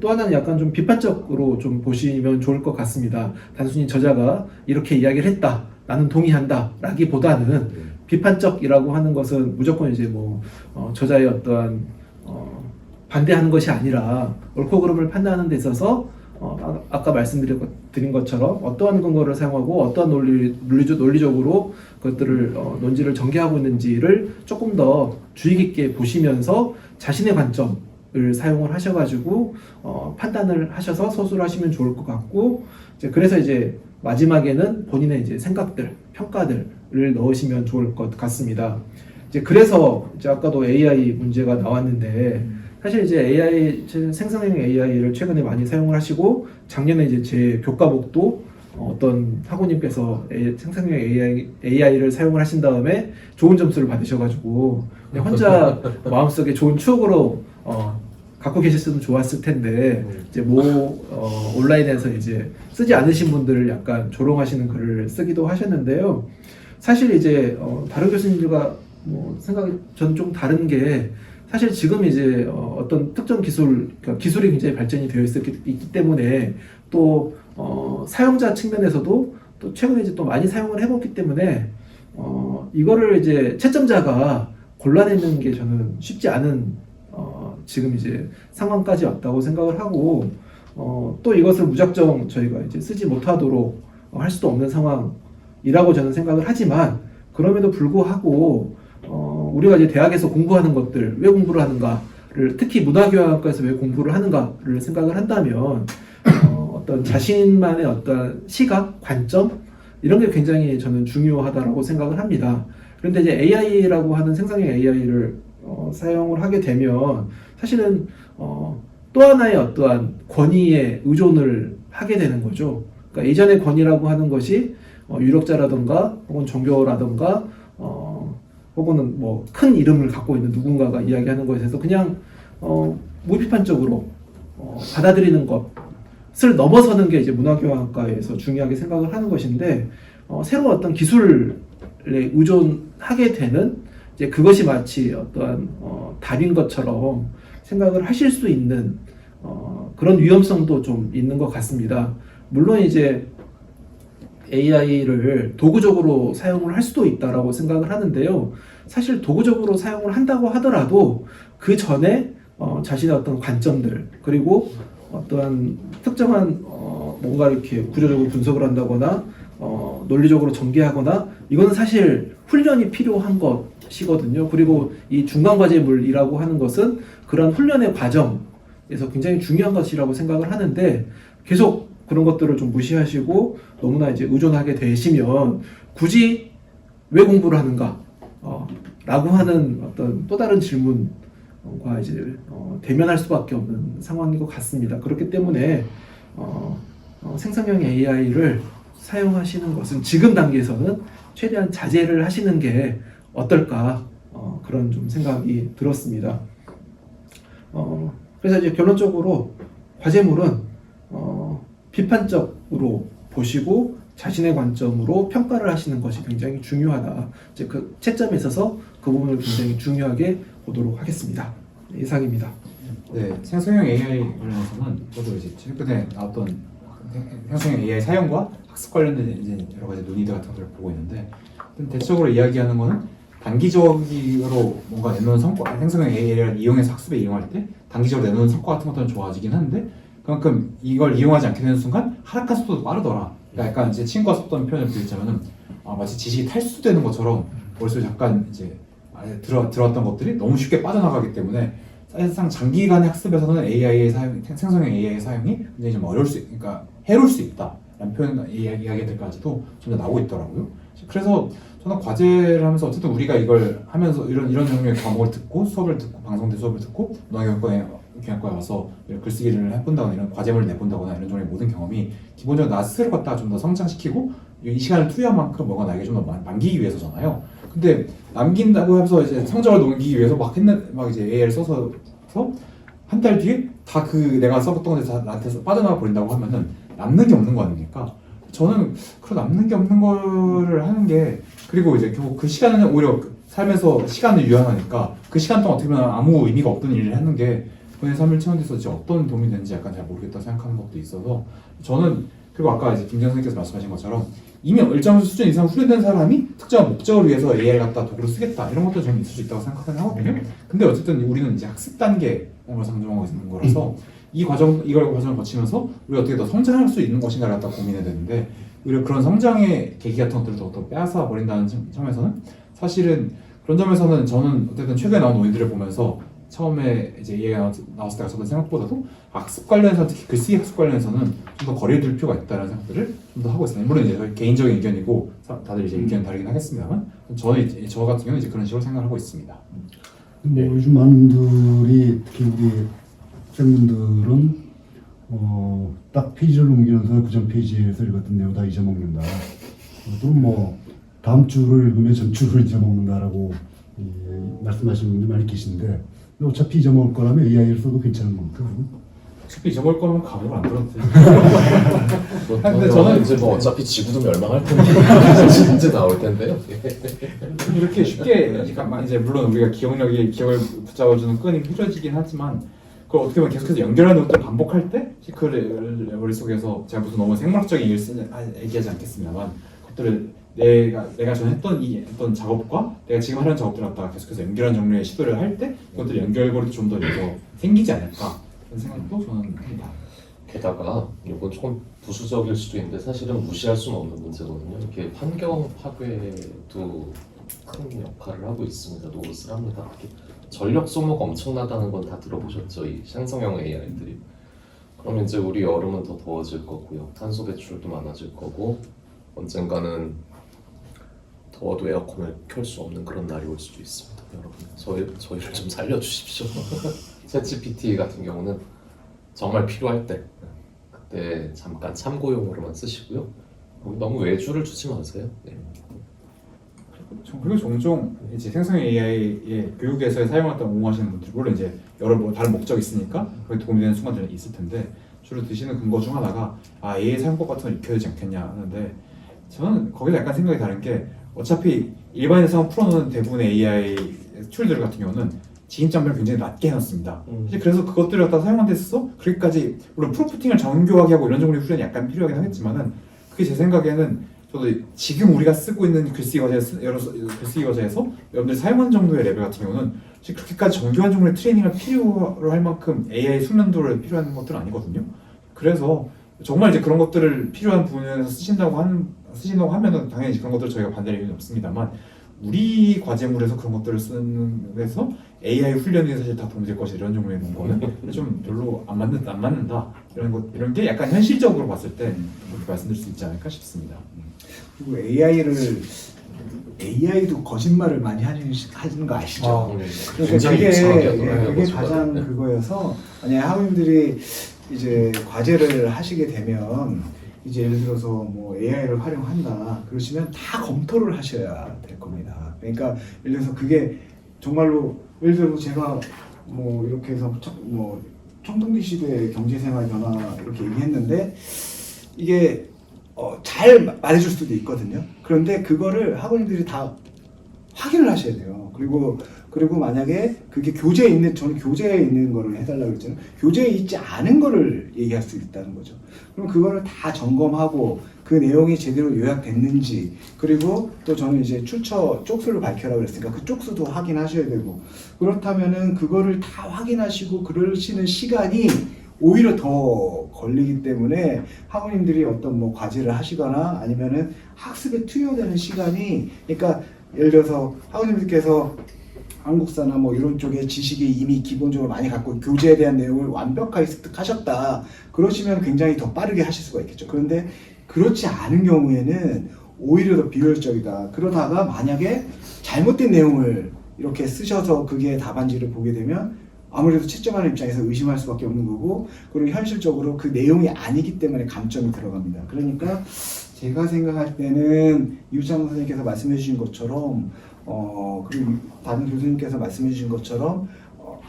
또 하나는 약간 좀 비판적으로 좀 보시면 좋을 것 같습니다. 단순히 저자가 이렇게 이야기를 했다. 나는 동의한다 라기보다는 비판적이라고 하는 것은 무조건 이제 뭐 저자의 어떠한 반대하는 것이 아니라 옳고 그름을 판단하는 데 있어서 아까 말씀드린 것처럼 어떠한 근거를 사용하고 어떠한 논리적으로 그것들을 논지를 전개하고 있는지를 조금 더 주의 깊게 보시면서 자신의 관점을 사용을 하셔가지고 판단을 하셔서 서술을 하시면 좋을 것 같고 그래서 이제 마지막에는 본인의 이제 생각들, 평가들을 넣으시면 좋을 것 같습니다. 이제 그래서 이제 아까도 AI 문제가 나왔는데 사실 이제 생성형 AI를 최근에 많이 사용을 하시고 작년에 이제 제 교과목도 어떤 학우님께서 생성형 AI를 사용을 하신 다음에 좋은 점수를 받으셔가지고 그냥 혼자 마음속에 좋은 추억으로 갖고 계셨으면 좋았을 텐데 이제 온라인에서 이제 쓰지 않으신 분들을 약간 조롱하시는 글을 쓰기도 하셨는데요. 사실 이제 다른 교수님들과 생각이 전 좀 다른 게 사실 지금 이제 어떤 특정 그러니까 기술이 굉장히 발전이 되어 있기 때문에 또 사용자 측면에서도 또 최근에 이제 또 많이 사용을 해봤기 때문에 이거를 이제 채점자가 골라내는 게 저는 쉽지 않은 지금 이제 상황까지 왔다고 생각을 하고 또 이것을 무작정 저희가 이제 쓰지 못하도록 할 수도 없는 상황이라고 저는 생각을 하지만 그럼에도 불구하고 우리가 이제 대학에서 공부하는 것들 왜 공부를 하는가를 특히 문화교양학과에서 왜 공부를 하는가를 생각을 한다면 어떤 자신만의 어떤 시각, 관점 이런 게 굉장히 저는 중요하다라고 생각을 합니다. 그런데 이제 AI라고 하는 생성형 AI를 사용을 하게 되면 사실은 또 하나의 어떠한 권위에 의존을 하게 되는 거죠. 그러니까 이전의 권위라고 하는 것이 유력자라든가 혹은 종교라든가 혹은 뭐 큰 이름을 갖고 있는 누군가가 이야기하는 것에 대해서 그냥 무비판적으로 받아들이는 것을 넘어서는 게 이제 문화교양학과에서 중요하게 생각을 하는 것인데 새로운 어떤 기술에 의존하게 되는 이제 그것이 마치 어떠한 답인 것처럼 생각을 하실 수 있는 그런 위험성도 좀 있는 것 같습니다. 물론 이제 AI를 도구적으로 사용을 할 수도 있다라고 생각을 하는데요. 사실 도구적으로 사용을 한다고 하더라도 그 전에 자신의 어떤 관점들 그리고 어떠한 특정한 뭔가 이렇게 구조적으로 분석을 한다거나 논리적으로 전개하거나 이거는 사실 훈련이 필요한 것이거든요. 그리고 이 중간과제물이라고 하는 것은 그런 훈련의 과정에서 굉장히 중요한 것이라고 생각을 하는데 계속 그런 것들을 좀 무시하시고 너무나 이제 의존하게 되시면 굳이 왜 공부를 하는가? 라고 하는 어떤 또 다른 질문과 이제 대면할 수밖에 없는 상황인 것 같습니다. 그렇기 때문에 생성형 AI를 사용하시는 것은 지금 단계에서는 최대한 자제를 하시는 게 어떨까 그런 좀 생각이 들었습니다. 그래서 이제 결론적으로 과제물은 비판적으로 보시고 자신의 관점으로 평가를 하시는 것이 굉장히 중요하다. 이제 그 채점에 있어서 그 부분을 굉장히 중요하게 보도록 하겠습니다. 이상입니다. 네, 생성형 AI 관련해서는 저도 이제 최근에 나왔던 생성형 AI 사용과 학습 관련된 이제 여러 가지 논의들 같은 것들을 보고 있는데 대체적으로 이야기하는 거는 단기적으로 뭔가 내놓은 성과, 생성형 AI를 이용해서 학습에 이용할 때 단기적으로 내놓은 성과 같은 것들은 좋아지긴 하는데 그만큼 이걸 이용하지 않게 되는 순간 하락한 속도도 빠르더라. 그러니까 약간 이제 친구가 썼던 표현을 빌자면은 마치 지식이 탈수되는 것처럼 머릿속에 잠깐 이제 들어왔던 것들이 너무 쉽게 빠져나가기 때문에 사실상 장기간의 학습에서는 AI의 사용, 생성형 AI의 사용이 굉장히 좀 어려울 수, 그러니까 해로울 수 있다라는 표현 이야기들까지도 좀 더 나오고 있더라고요. 그래서 저는 과제를 하면서 어쨌든 우리가 이걸 하면서 이런 종류의 과목을 듣고 수업을 듣고 방송대 수업을 듣고 문화교육과에 와서 글쓰기를 해본다거나 이런 과제물을 내본다거나 이런 종류의 모든 경험이 기본적으로 나 스스로 갖다가 좀 더 성장시키고 이 시간을 투여한 만큼 뭐가 나에게 좀 더 남기기 위해서잖아요. 근데 남긴다고 하면서 이제 성적을 넘기기 위해서 막 이제 AI를 써서 한 달 뒤에 다 그 내가 써봤던 것에 다 나한테서 빠져나가 버린다고 하면은 남는 게 없는 거 아닙니까? 저는 그런 남는 게 없는 거를 하는 게 그리고 이제 결국 그 시간은 오히려 삶에서 시간을 유한하니까 그 시간 동안 어떻게 보면 아무 의미가 없던 일을 하는 게 본인의 삶을 채우는 데서 이제 어떤 도움이 되는지 약간 잘 모르겠다 생각하는 것도 있어서 저는 그리고 아까 이제 김정 선생님께서 말씀하신 것처럼 이미 일정 수준 이상 훈련된 사람이 특정한 목적을 위해서 AI를 갖다 도구로 쓰겠다 이런 것도 저는 있을 수 있다고 생각하긴 하거든요. 근데 어쨌든 우리는 이제 학습 단계를 상정하고 있는 거라서 이걸 과정을 거치면서 우리가 어떻게 더 성장할 수 있는 것인가를 갖다 고민해야 되는데 오히려 그런 성장의 계기 같은 것들을 더 빼앗아 버린다는 점에서는 사실은 그런 점에서는 저는 어쨌든 최근에 나온 논의들을 보면서 처음에 이제 AI가 나왔을 때 저도 생각보다도 학습 관련해서 특히 글쓰기 학습 관련해서는 좀 더 거리를 둘 필요가 있다는 생각들을 좀 더 하고 있습니다. 물론 이제 개인적인 의견이고 다들 이제 의견 다르긴 하겠습니다만 저 같은 경우는 이제 그런 식으로 생각을 하고 있습니다. 뭐 요즘 많은 분들이 특히 우리 학생분들은 딱 페이지를 넘기면서 그전 페이지에서 읽었던 내용 다 잊어먹는다. 또 뭐 다음 주를 읽으면 전 주를 잊어먹는다라고 말씀하시는 분들 많이 계신데 어차피 잊어먹을 거라면 AI를 써도 괜찮은 겁니까? 어차피 잊어먹을 거면 감옥을 안 들어도 돼요. 근데 저는 이제 뭐 어차피 지구도 멸망할 텐데 이제 나올 텐데요. 이렇게 쉽게 이제 물론 우리가 기억을 붙잡아주는 끈이 흐려지긴 하지만 그걸 어떻게 보면 계속해서 연결하는 것들을 반복할 때 시크를 머릿속에서 제가 무슨 너무 생물학적인 얘기하지 않겠습니다만 그것들을 내가 전에 했던 이 어떤 작업과 내가 지금 하는 작업들을 갖다가 계속해서 연결하는 종류의 시도를 할 때 그것들이 연결고리도 좀 더 생기지 않을까 그런 생각도 저는 합니다. 게다가 이건 조금 부수적일 수도 있는데 사실은 무시할 수는 없는 문제거든요. 이렇게 환경 파괴도 큰 역할을 하고 있습니다. 노릇을 합니다. 이렇게 전력 소모가 엄청나다는 건 다 들어보셨죠? 이 생성형 AI들이. 그러면 이제 우리 여름은 더 더워질 거고요. 탄소 배출도 많아질 거고 언젠가는 더워도 에어컨을 켤 수 없는 그런 날이 올 수도 있습니다. 여러분, 저희를 좀 살려주십시오. 챗GPT 같은 경우는 정말 필요할 때 그때 잠깐 참고용으로만 쓰시고요. 너무 외주를 주지 마세요. 네. 그리고 종종 이제 생성형 AI의 교육에서 사용했던 옹호하시는 분들 물론 이제 여러 다른 목적이 있으니까 그게 도움이 되는 순간들이 있을 텐데 주로 드시는 근거 중 하나가 AI 사용법 같은 걸 익혀야 되지 않겠냐 하는데 저는 거기서 약간 생각이 다른 게 어차피 일반에서 풀어놓는 대부분의 AI 툴들 같은 경우는 진입장벽을 굉장히 낮게 해놨습니다. 사실 그래서 그것들을 갖다 사용한 데 있어서 그렇게까지 물론 프로프팅을 정교하게 하고 이런 정도의 훈련이 약간 필요하긴 하겠지만은 그게 제 생각에는 저도 지금 우리가 쓰고 있는 글쓰기 과제에서 여러분들이 사용한 정도의 레벨 같은 경우는 사실 그렇게까지 정교한 정도의 트레이닝을 필요로 할 만큼 AI 숙련도를 필요한 것들은 아니거든요. 그래서 정말 이제 그런 것들을 필요한 부분에서 쓰신다고 하면은 당연히 그런 것들 저희가 반대할 이유는 없습니다만 우리 과제물에서 그런 것들을 쓰는 데서 AI 훈련이 사실 다 도움될 것이 이런 종류의 논거는 좀 별로 안 맞는다 이런 게 약간 현실적으로 봤을 때 그렇게 말씀드릴 수 있지 않을까 싶습니다. 그리고 AI도 거짓말을 많이 하는 거 아시죠? 그러니까 굉장히 이상하게 그게 하더라고요. 가장 그거여서 만약에 학우님들이 이제 과제를 하시게 되면 이제 예를 들어서 뭐 AI를 활용한다 그러시면 다 검토를 하셔야 될 겁니다. 그러니까 예를 들어서 그게 정말로 예를 들어서 제가 뭐 이렇게 해서 뭐 청동기 시대 경제생활 변화 이렇게 얘기했는데 이게 잘 말해줄 수도 있거든요. 그런데 그거를 학원님들이 다 확인을 하셔야 돼요. 그리고 만약에 그게 교재에 있는, 저는 교재에 있는 거를 해달라고 했잖아요. 교재에 있지 않은 거를 얘기할 수 있다는 거죠. 그럼 그거를 다 점검하고 그 내용이 제대로 요약됐는지, 그리고 또 저는 이제 출처 쪽수를 밝혀라고 그랬으니까 그 쪽수도 확인하셔야 되고, 그렇다면은 그거를 다 확인하시고 그러시는 시간이 오히려 더 걸리기 때문에 학우님들이 어떤 뭐 과제를 하시거나 아니면은 학습에 투여되는 시간이, 그러니까 예를 들어서 학우님들께서 한국사나 뭐 이런 쪽에 지식이 이미 기본적으로 많이 갖고 교재에 대한 내용을 완벽하게 습득하셨다 그러시면 굉장히 더 빠르게 하실 수가 있겠죠. 그런데 그렇지 않은 경우에는 오히려 더 비효율적이다. 그러다가 만약에 잘못된 내용을 이렇게 쓰셔서 그게 답안지를 보게 되면 아무래도 채점하는 입장에서 의심할 수밖에 없는 거고, 그리고 현실적으로 그 내용이 아니기 때문에 감점이 들어갑니다. 그러니까 제가 생각할 때는 이우창 선생님께서 말씀해 주신 것처럼 그리고 다른 교수님께서 말씀해 주신 것처럼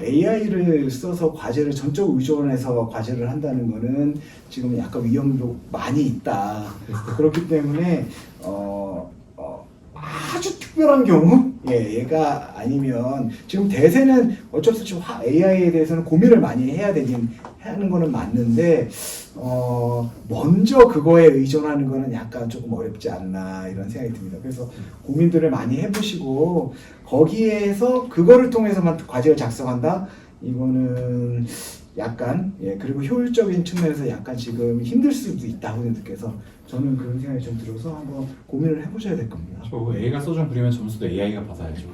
AI를 써서 과제를 전적 의존해서 과제를 한다는 거는 지금 약간 위험도 많이 있다. 그렇기 때문에 아주 특별한 경우, 얘가 아니면 지금 대세는 어쩔 수 없이 AI에 대해서는 고민을 많이 해야 하는 거는 맞는데 먼저 그거에 의존하는 거는 약간 조금 어렵지 않나 이런 생각이 듭니다. 그래서 고민들을 많이 해보시고 거기에서 그거를 통해서만 과제를 작성한다? 이거는 약간 그리고 효율적인 측면에서 약간 지금 힘들 수도 있다 학우님들께서, 저는 그런 생각이 좀 들어서 한번 고민을 해보셔야 될 겁니다. 저 A가 써준 그림은 점수도 AI가 받아야죠.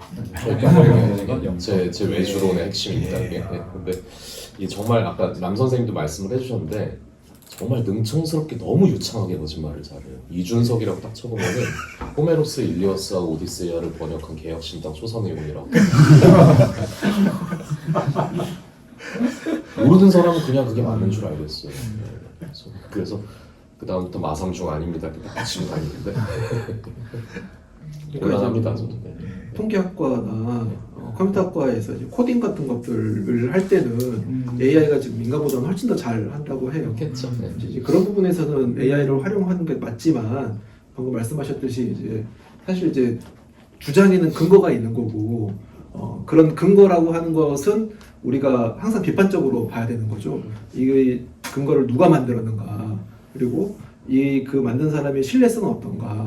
제 외주론의 핵심입니다. 이게. 근데 이게 정말 아까 남 선생님도 말씀을 해주셨는데 정말 능청스럽게 너무 유창하게 거짓말을 잘해요. 이준석이라고 딱 쳐보면은 호메로스, 일리어스하고 오디세이아를 번역한 개혁신당 초선의원이라고. 모르는 사람은 그냥 그게 맞는 줄 알겠어요. 그래서 그 다음부터 마삼중 아닙니다. 이렇게 치고 다니는데 곤란합니다. 저도. 통계학과나 컴퓨터학과에서 이제 코딩 같은 것들을 할 때는 AI가 지금 인간보다는 훨씬 더 잘 한다고 해요. 그렇겠죠. 네. 이제 그런 부분에서는 AI를 활용하는 게 맞지만 방금 말씀하셨듯이 이제 사실 이제 주장에는 근거가 있는 거고 그런 근거라고 하는 것은 우리가 항상 비판적으로 봐야 되는 거죠. 이 근거를 누가 만들었는가, 그리고 이 그 만든 사람의 신뢰성은 어떤가,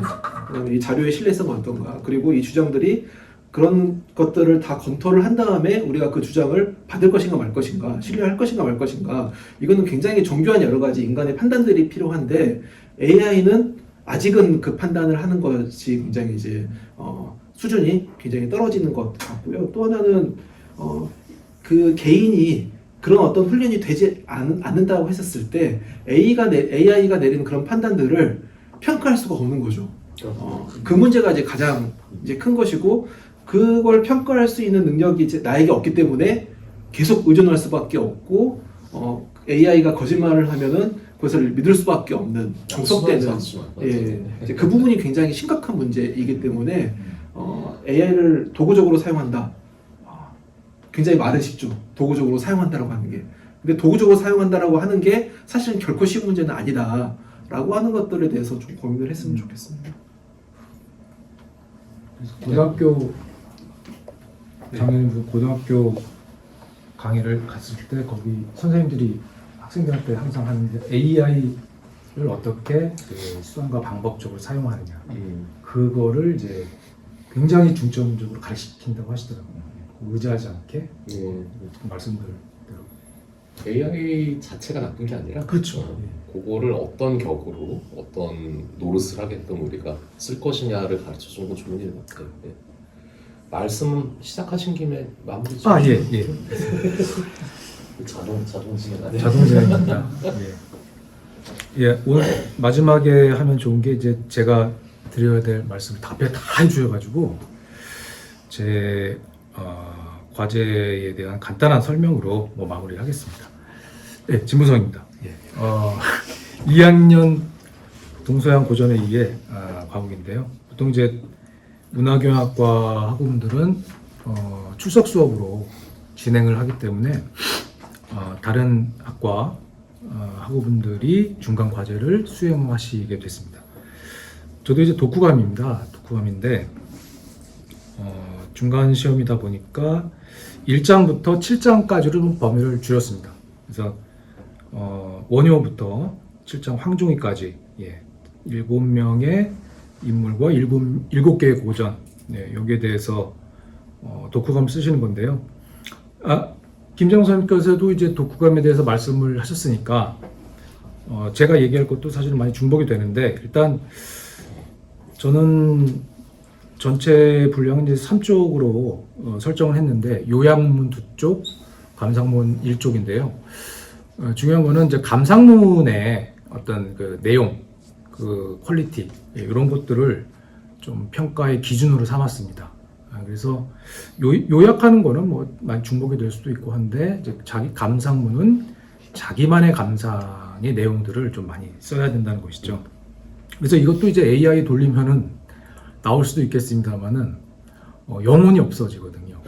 그다음에 이 자료의 신뢰성은 어떤가, 그리고 이 주장들이 그런 것들을 다 검토를 한 다음에 우리가 그 주장을 받을 것인가 말 것인가, 신뢰할 것인가 말 것인가, 이거는 굉장히 정교한 여러 가지 인간의 판단들이 필요한데 AI는 아직은 그 판단을 하는 것이 굉장히 이제 수준이 굉장히 떨어지는 것 같고요. 또 하나는 그 개인이 그런 어떤 훈련이 되지 않는다고 했었을 때 AI가 내리는 그런 판단들을 평가할 수가 없는 거죠. 그 문제가 이제 가장 이제 큰 것이고, 그걸 평가할 수 있는 능력이 이제 나에게 없기 때문에 계속 의존할 수밖에 없고, AI가 거짓말을 하면은 그것을 믿을 수밖에 없는 정석되는, 이제 그 부분이 굉장히 심각한 문제이기 때문에 AI를 도구적으로 사용한다. 굉장히 말은 쉽죠. 도구적으로 사용한다라고 하는 게. 근데 도구적으로 사용한다라고 하는 게 사실은 결코 쉬운 문제는 아니다. 라고 하는 것들에 대해서 좀 고민을 했으면 좋겠습니다. 고등학교 작년에 무슨 고등학교 강의를 갔을 때 거기 선생님들이 학생들한테 항상 하는데 AI를 어떻게 그 수단과 방법적으로 사용하느냐 그거를 이제 굉장히 중점적으로 가르치킨다고 하시더라고요. 의지하지 않게 말씀들 AI 자체가 나쁜 게 아니라 그렇죠. 그거를 어떤 격으로 어떤 노릇을 하게끔 우리가 쓸 것이냐를 가르쳐 주는 건 좋은 일 같아요. 예. 말씀 시작하신 김에 마무리 좀. 예. 자동 진행. 자동진행입니다. 예, 오늘 마지막에 하면 좋은 게 이제 제가 드려야 될 말씀을 다 해주셔가지고 제 과제에 대한 간단한 설명으로 마무리를 하겠습니다. 네, 진무성입니다. 2학년 동서양 고전에 과목인데요. 보통 이제 문화경영학과 학우분들은 출석 수업으로 진행을 하기 때문에 다른 학과 학우분들이 중간 과제를 수행하시게 됐습니다. 저도 이제 독후감입니다. 독후감인데 중간 시험이다 보니까 1장부터 7장까지로 범위를 줄였습니다. 그래서 원효부터 7장 황종이까지 7명의 인물과 7개의 고전 여기에 대해서 독후감을 쓰시는 건데요. 김정선 선생님께서도 이제 독후감에 대해서 말씀을 하셨으니까 제가 얘기할 것도 사실 많이 중복이 되는데 일단 저는 전체 분량은 이제 3쪽으로 설정을 했는데 요약문 2쪽, 감상문 1쪽인데요. 중요한 거는 이제 감상문의 어떤 그 내용, 그 퀄리티 이런 것들을 좀 평가의 기준으로 삼았습니다. 그래서 요약하는 거는 뭐 많이 중복이 될 수도 있고 한데 이제 자기 감상문은 자기만의 감상의 내용들을 좀 많이 써야 된다는 것이죠. 그래서 이것도 이제 AI 돌리면은 나올 수도 있겠습니다만은 영혼이 없어지거든요.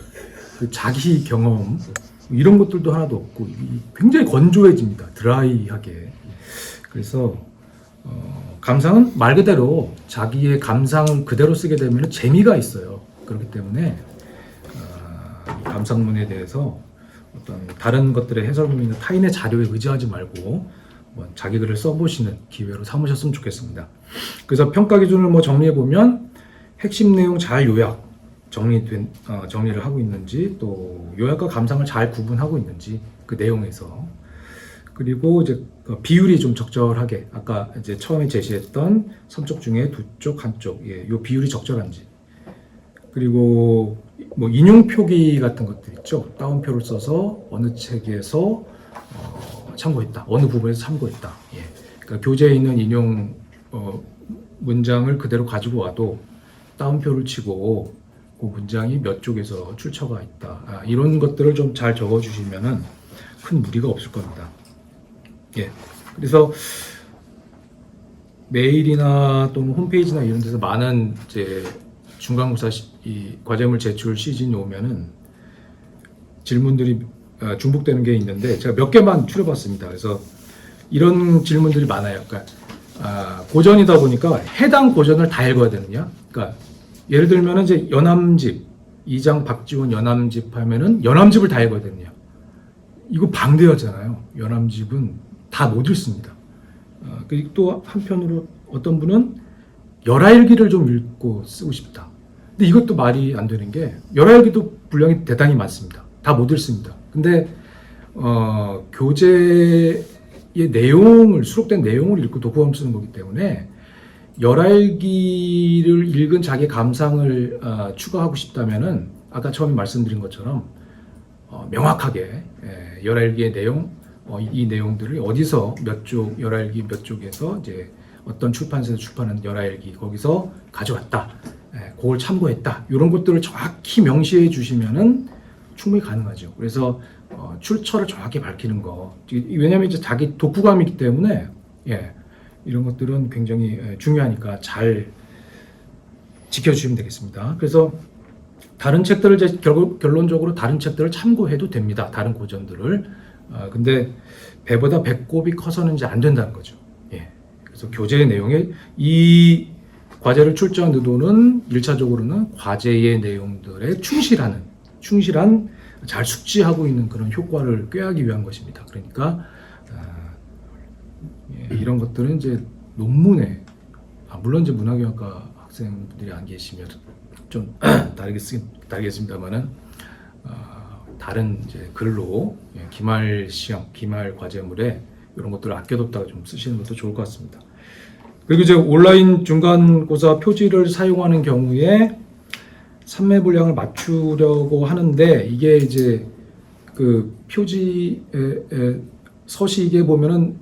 그 자기 경험 이런 것들도 하나도 없고 굉장히 건조해집니다. 드라이하게. 그래서 감상은 말 그대로 자기의 감상을 그대로 쓰게 되면 재미가 있어요. 그렇기 때문에 감상문에 대해서 어떤 다른 것들의 해설문이나 타인의 자료에 의지하지 말고 자기 글을 써보시는 기회로 삼으셨으면 좋겠습니다. 그래서 평가 기준을 정리해 보면 핵심 내용 잘 요약 정리를 하고 있는지 또 요약과 감상을 잘 구분하고 있는지 그 내용에서 그리고 이제 비율이 좀 적절하게 아까 이제 처음에 제시했던 3쪽 중에 2쪽, 1쪽 요 비율이 적절한지 그리고 뭐 인용 표기 같은 것들 있죠. 따옴표를 써서 어느 책에서 참고했다, 어느 부분에서 참고했다. 그러니까 교재에 있는 인용 문장을 그대로 가지고 와도 따옴표를 치고 그 문장이 몇 쪽에서 출처가 있다. 이런 것들을 좀 잘 적어주시면은 큰 무리가 없을 겁니다. 그래서 메일이나 또는 홈페이지나 이런 데서 많은 이제 중간고사 이 과제물 제출 시즌이 오면은 질문들이 중복되는 게 있는데 제가 몇 개만 추려봤습니다. 그래서 이런 질문들이 많아요. 그러니까 고전이다 보니까 해당 고전을 다 읽어야 되느냐? 그러니까 예를 들면 이제 연암집 2장 박지원 연암집 하면은 연암집을 다 읽어야 되느냐? 이거 방대하잖아요. 연암집은 다 못 읽습니다. 그리고 또 한편으로 어떤 분은 열하일기를 좀 읽고 쓰고 싶다. 근데 이것도 말이 안 되는 게 열하일기도 분량이 대단히 많습니다. 다 못 읽습니다. 근데 교재의 내용을 수록된 내용을 읽고 독후감 쓰는 거기 때문에 열하일기를 읽은 자기 감상을 추가하고 싶다면은 아까 처음에 말씀드린 것처럼 명확하게 열하일기의 내용 이 내용들을 어디서 몇 쪽 열하일기 몇 쪽에서 이제 어떤 출판사에서 출판한 열하일기 거기서 가져왔다, 그걸 참고했다 이런 것들을 정확히 명시해 주시면은 충분히 가능하죠. 그래서 출처를 정확히 밝히는 거 왜냐하면 이제 자기 독후감이기 때문에 이런 것들은 굉장히 중요하니까 잘 지켜주시면 되겠습니다. 그래서 다른 책들을 이제 결론적으로 다른 책들을 참고해도 됩니다. 다른 고전들을. 근데 배보다 배꼽이 커서는 이제 안 된다는 거죠. 그래서 그래서 교재 내용에 이 과제를 출제한 의도는 1차적으로는 과제의 내용들에 충실한 잘 숙지하고 있는 그런 효과를 꾀하기 위한 것입니다. 그러니까 이런 것들은 이제 논문에 물론 이제 문화교육과 학생들이 안 계시면 좀 다르겠습니다만은 다른 이제 글로 기말 시험, 기말 과제물에 이런 것들을 아껴뒀다가 좀 쓰시는 것도 좋을 것 같습니다. 그리고 이제 온라인 중간고사 표지를 사용하는 경우에 산매 분량을 맞추려고 하는데 이게 이제 그 표지에 서식에 보면은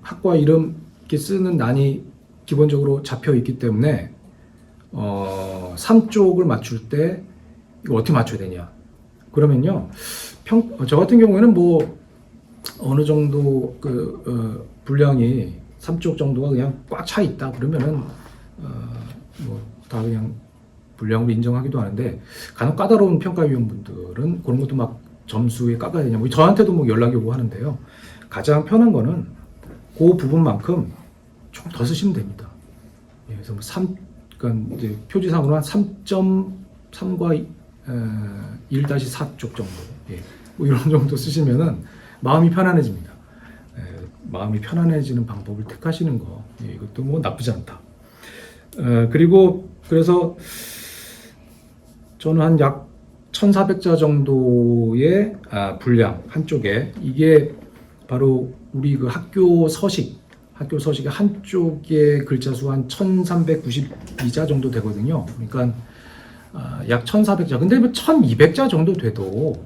학과 이름 이렇게 쓰는 난이 기본적으로 잡혀 있기 때문에 3쪽을 맞출 때 이거 어떻게 맞춰야 되냐? 그러면요, 저 같은 경우에는 뭐 어느 정도 그 분량이 3쪽 정도가 그냥 꽉 차 있다 그러면은 뭐 다 그냥 분량으로 인정하기도 하는데 간혹 까다로운 평가위원분들은 그런 것도 막 점수에 깎아야 되냐고 저한테도 뭐 연락이 오고 하는데요. 가장 편한 거는 그 부분만큼 조금 더 쓰시면 됩니다. 예, 그래서 뭐 그러니까 이제 표지상으로 한 3.3과 1-4쪽 정도, 예, 뭐 이런 정도 쓰시면은 마음이 편안해집니다. 예, 마음이 편안해지는 방법을 택하시는 거, 예, 이것도 뭐 나쁘지 않다. 그리고 그래서 저는 한 약 1,400자 정도의 분량 한쪽에 이게 바로 우리 그 학교 서식의 한쪽에 글자 수 한 1,392자 정도 되거든요. 그러니까 약 1,400자. 근데 뭐 1,200자 정도 돼도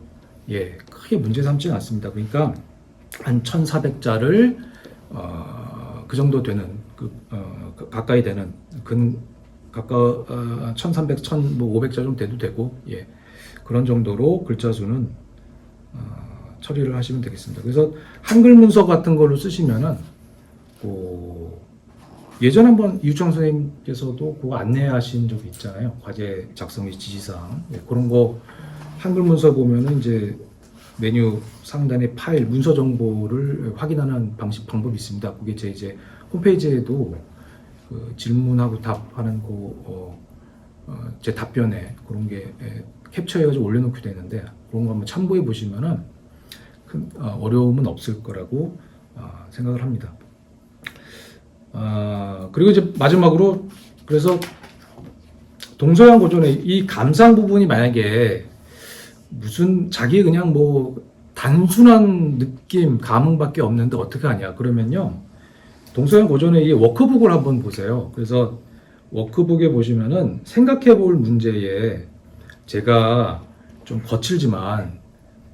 예, 크게 문제 삼지는 않습니다. 그러니까 한 1,400자를 그 정도 되는 가까이 되는 가까워 1,300, 1,500자 정도 돼도 되고 예, 그런 정도로 글자 수는 처리를 하시면 되겠습니다. 그래서 한글 문서 같은 걸로 쓰시면은 예전에 한번 이유창 선생님께서도 그거 안내하신 적이 있잖아요. 과제 작성 및 지시사항. 네, 그런 거 한글 문서 보면은 이제 메뉴 상단에 파일 문서 정보를 확인하는 방법이 있습니다. 그게 제 이제 홈페이지에도 그 질문하고 답하는 제 답변에 그런 게 캡처해가지고 올려놓게 되는데 그런 거 한번 참고해 보시면은 큰 어려움은 없을 거라고 생각을 합니다. 그리고 이제 마지막으로 그래서 동서양 고전의 이 감상 부분이 만약에 무슨 자기 그냥 뭐 단순한 느낌, 감흥밖에 없는데 어떻게 하냐 그러면요 동서양 고전의 이 워크북을 한번 보세요. 그래서 워크북에 보시면은 생각해 볼 문제에 제가 좀 거칠지만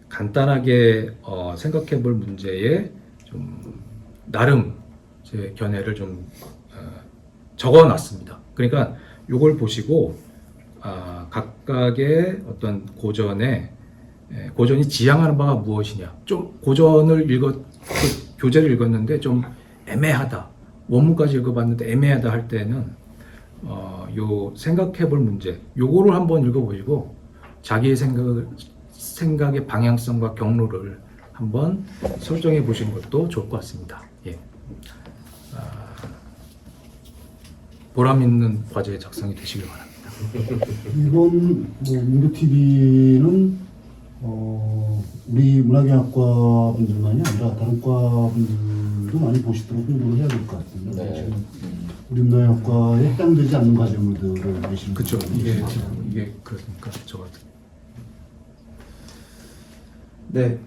간단하게 생각해 볼 문제에 좀 나름 제 견해를 좀 적어 놨습니다. 그러니까 요걸 보시고 각각의 어떤 고전이 지향하는 바가 무엇이냐. 좀 고전을 교재를 읽었는데 좀 애매하다. 원문까지 읽어봤는데 애매하다 할 때는 요 생각해 볼 문제 요거를 한번 읽어보시고 자기의 생각의 방향성과 경로를 한번 설정해 보시는 것도 좋을 것 같습니다. 예. 보람 있는 과제 작성이 되시길 바랍니다. 이번 문교 TV는 우리 문화경학과 분들만이 아니라 다른 과 분들도 많이 보시도록 홍보를 해야 될 것 같습니다. 네. 지금 우리 문화경학과에 해당되지 않는 과제물들을 내시는 그렇죠. 분들이 이게 그러니까 저 같은. 네,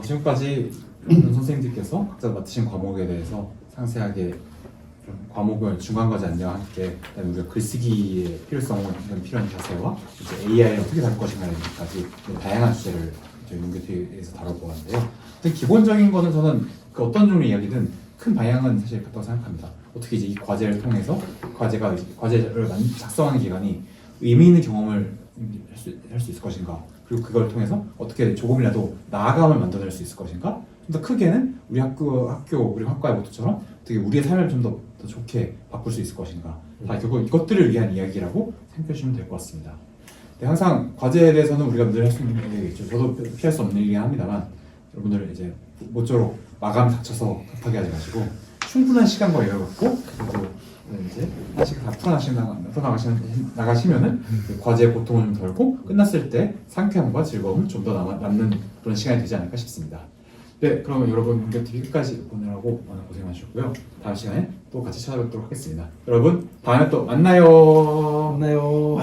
지금까지 선생님들께서 각자 맡으신 과목에 대해서 상세하게 좀 과목을 중간과제 안내와 함께 그다음에 우리가 글쓰기의 필요성을 필요한 자세와 이제 AI를 어떻게 다룰 것인가까지 다양한 주제를 저희 문교TV에서 다뤄보았는데요. 근데 기본적인 거는 저는 그 어떤 종류의 이야기든 큰 방향은 사실 같다고 생각합니다. 어떻게 이제 이 과제를 통해서 과제를 작성하는 기간이 의미 있는 경험을 할 수 있을 것인가, 그리고 그걸 통해서 어떻게 조금이라도 나아감을 만들어낼 수 있을 것인가, 좀 더 크게는 우리 우리 학과의 모토처럼 어떻게 우리의 삶을 좀 더 좋게 바꿀 수 있을 것인가, 다 결국 이것들을 위한 이야기라고 생각해 주시면 될 것 같습니다. 근데 항상 과제에 대해서는 우리가 늘 할 수 있는 얘기겠죠. 저도 피할 수 없는 일이긴 합니다만 여러분들 이제 모쪼록 마감 닥쳐서 급하게 하지 마시고 충분한 시간과 여유 갖고 그리고 이제 한식 다 나가시면은 그 과제의 고통을 좀 덜고 끝났을 때 상쾌함과 즐거움을 좀 더 남는 그런 시간이 되지 않을까 싶습니다. 네, 그러면 여러분 문교TV 끝까지 보느라고 많은 고생하셨고요. 다음 시간에 또 같이 찾아뵙도록 하겠습니다. 여러분 다음에 또 만나요. 만나요.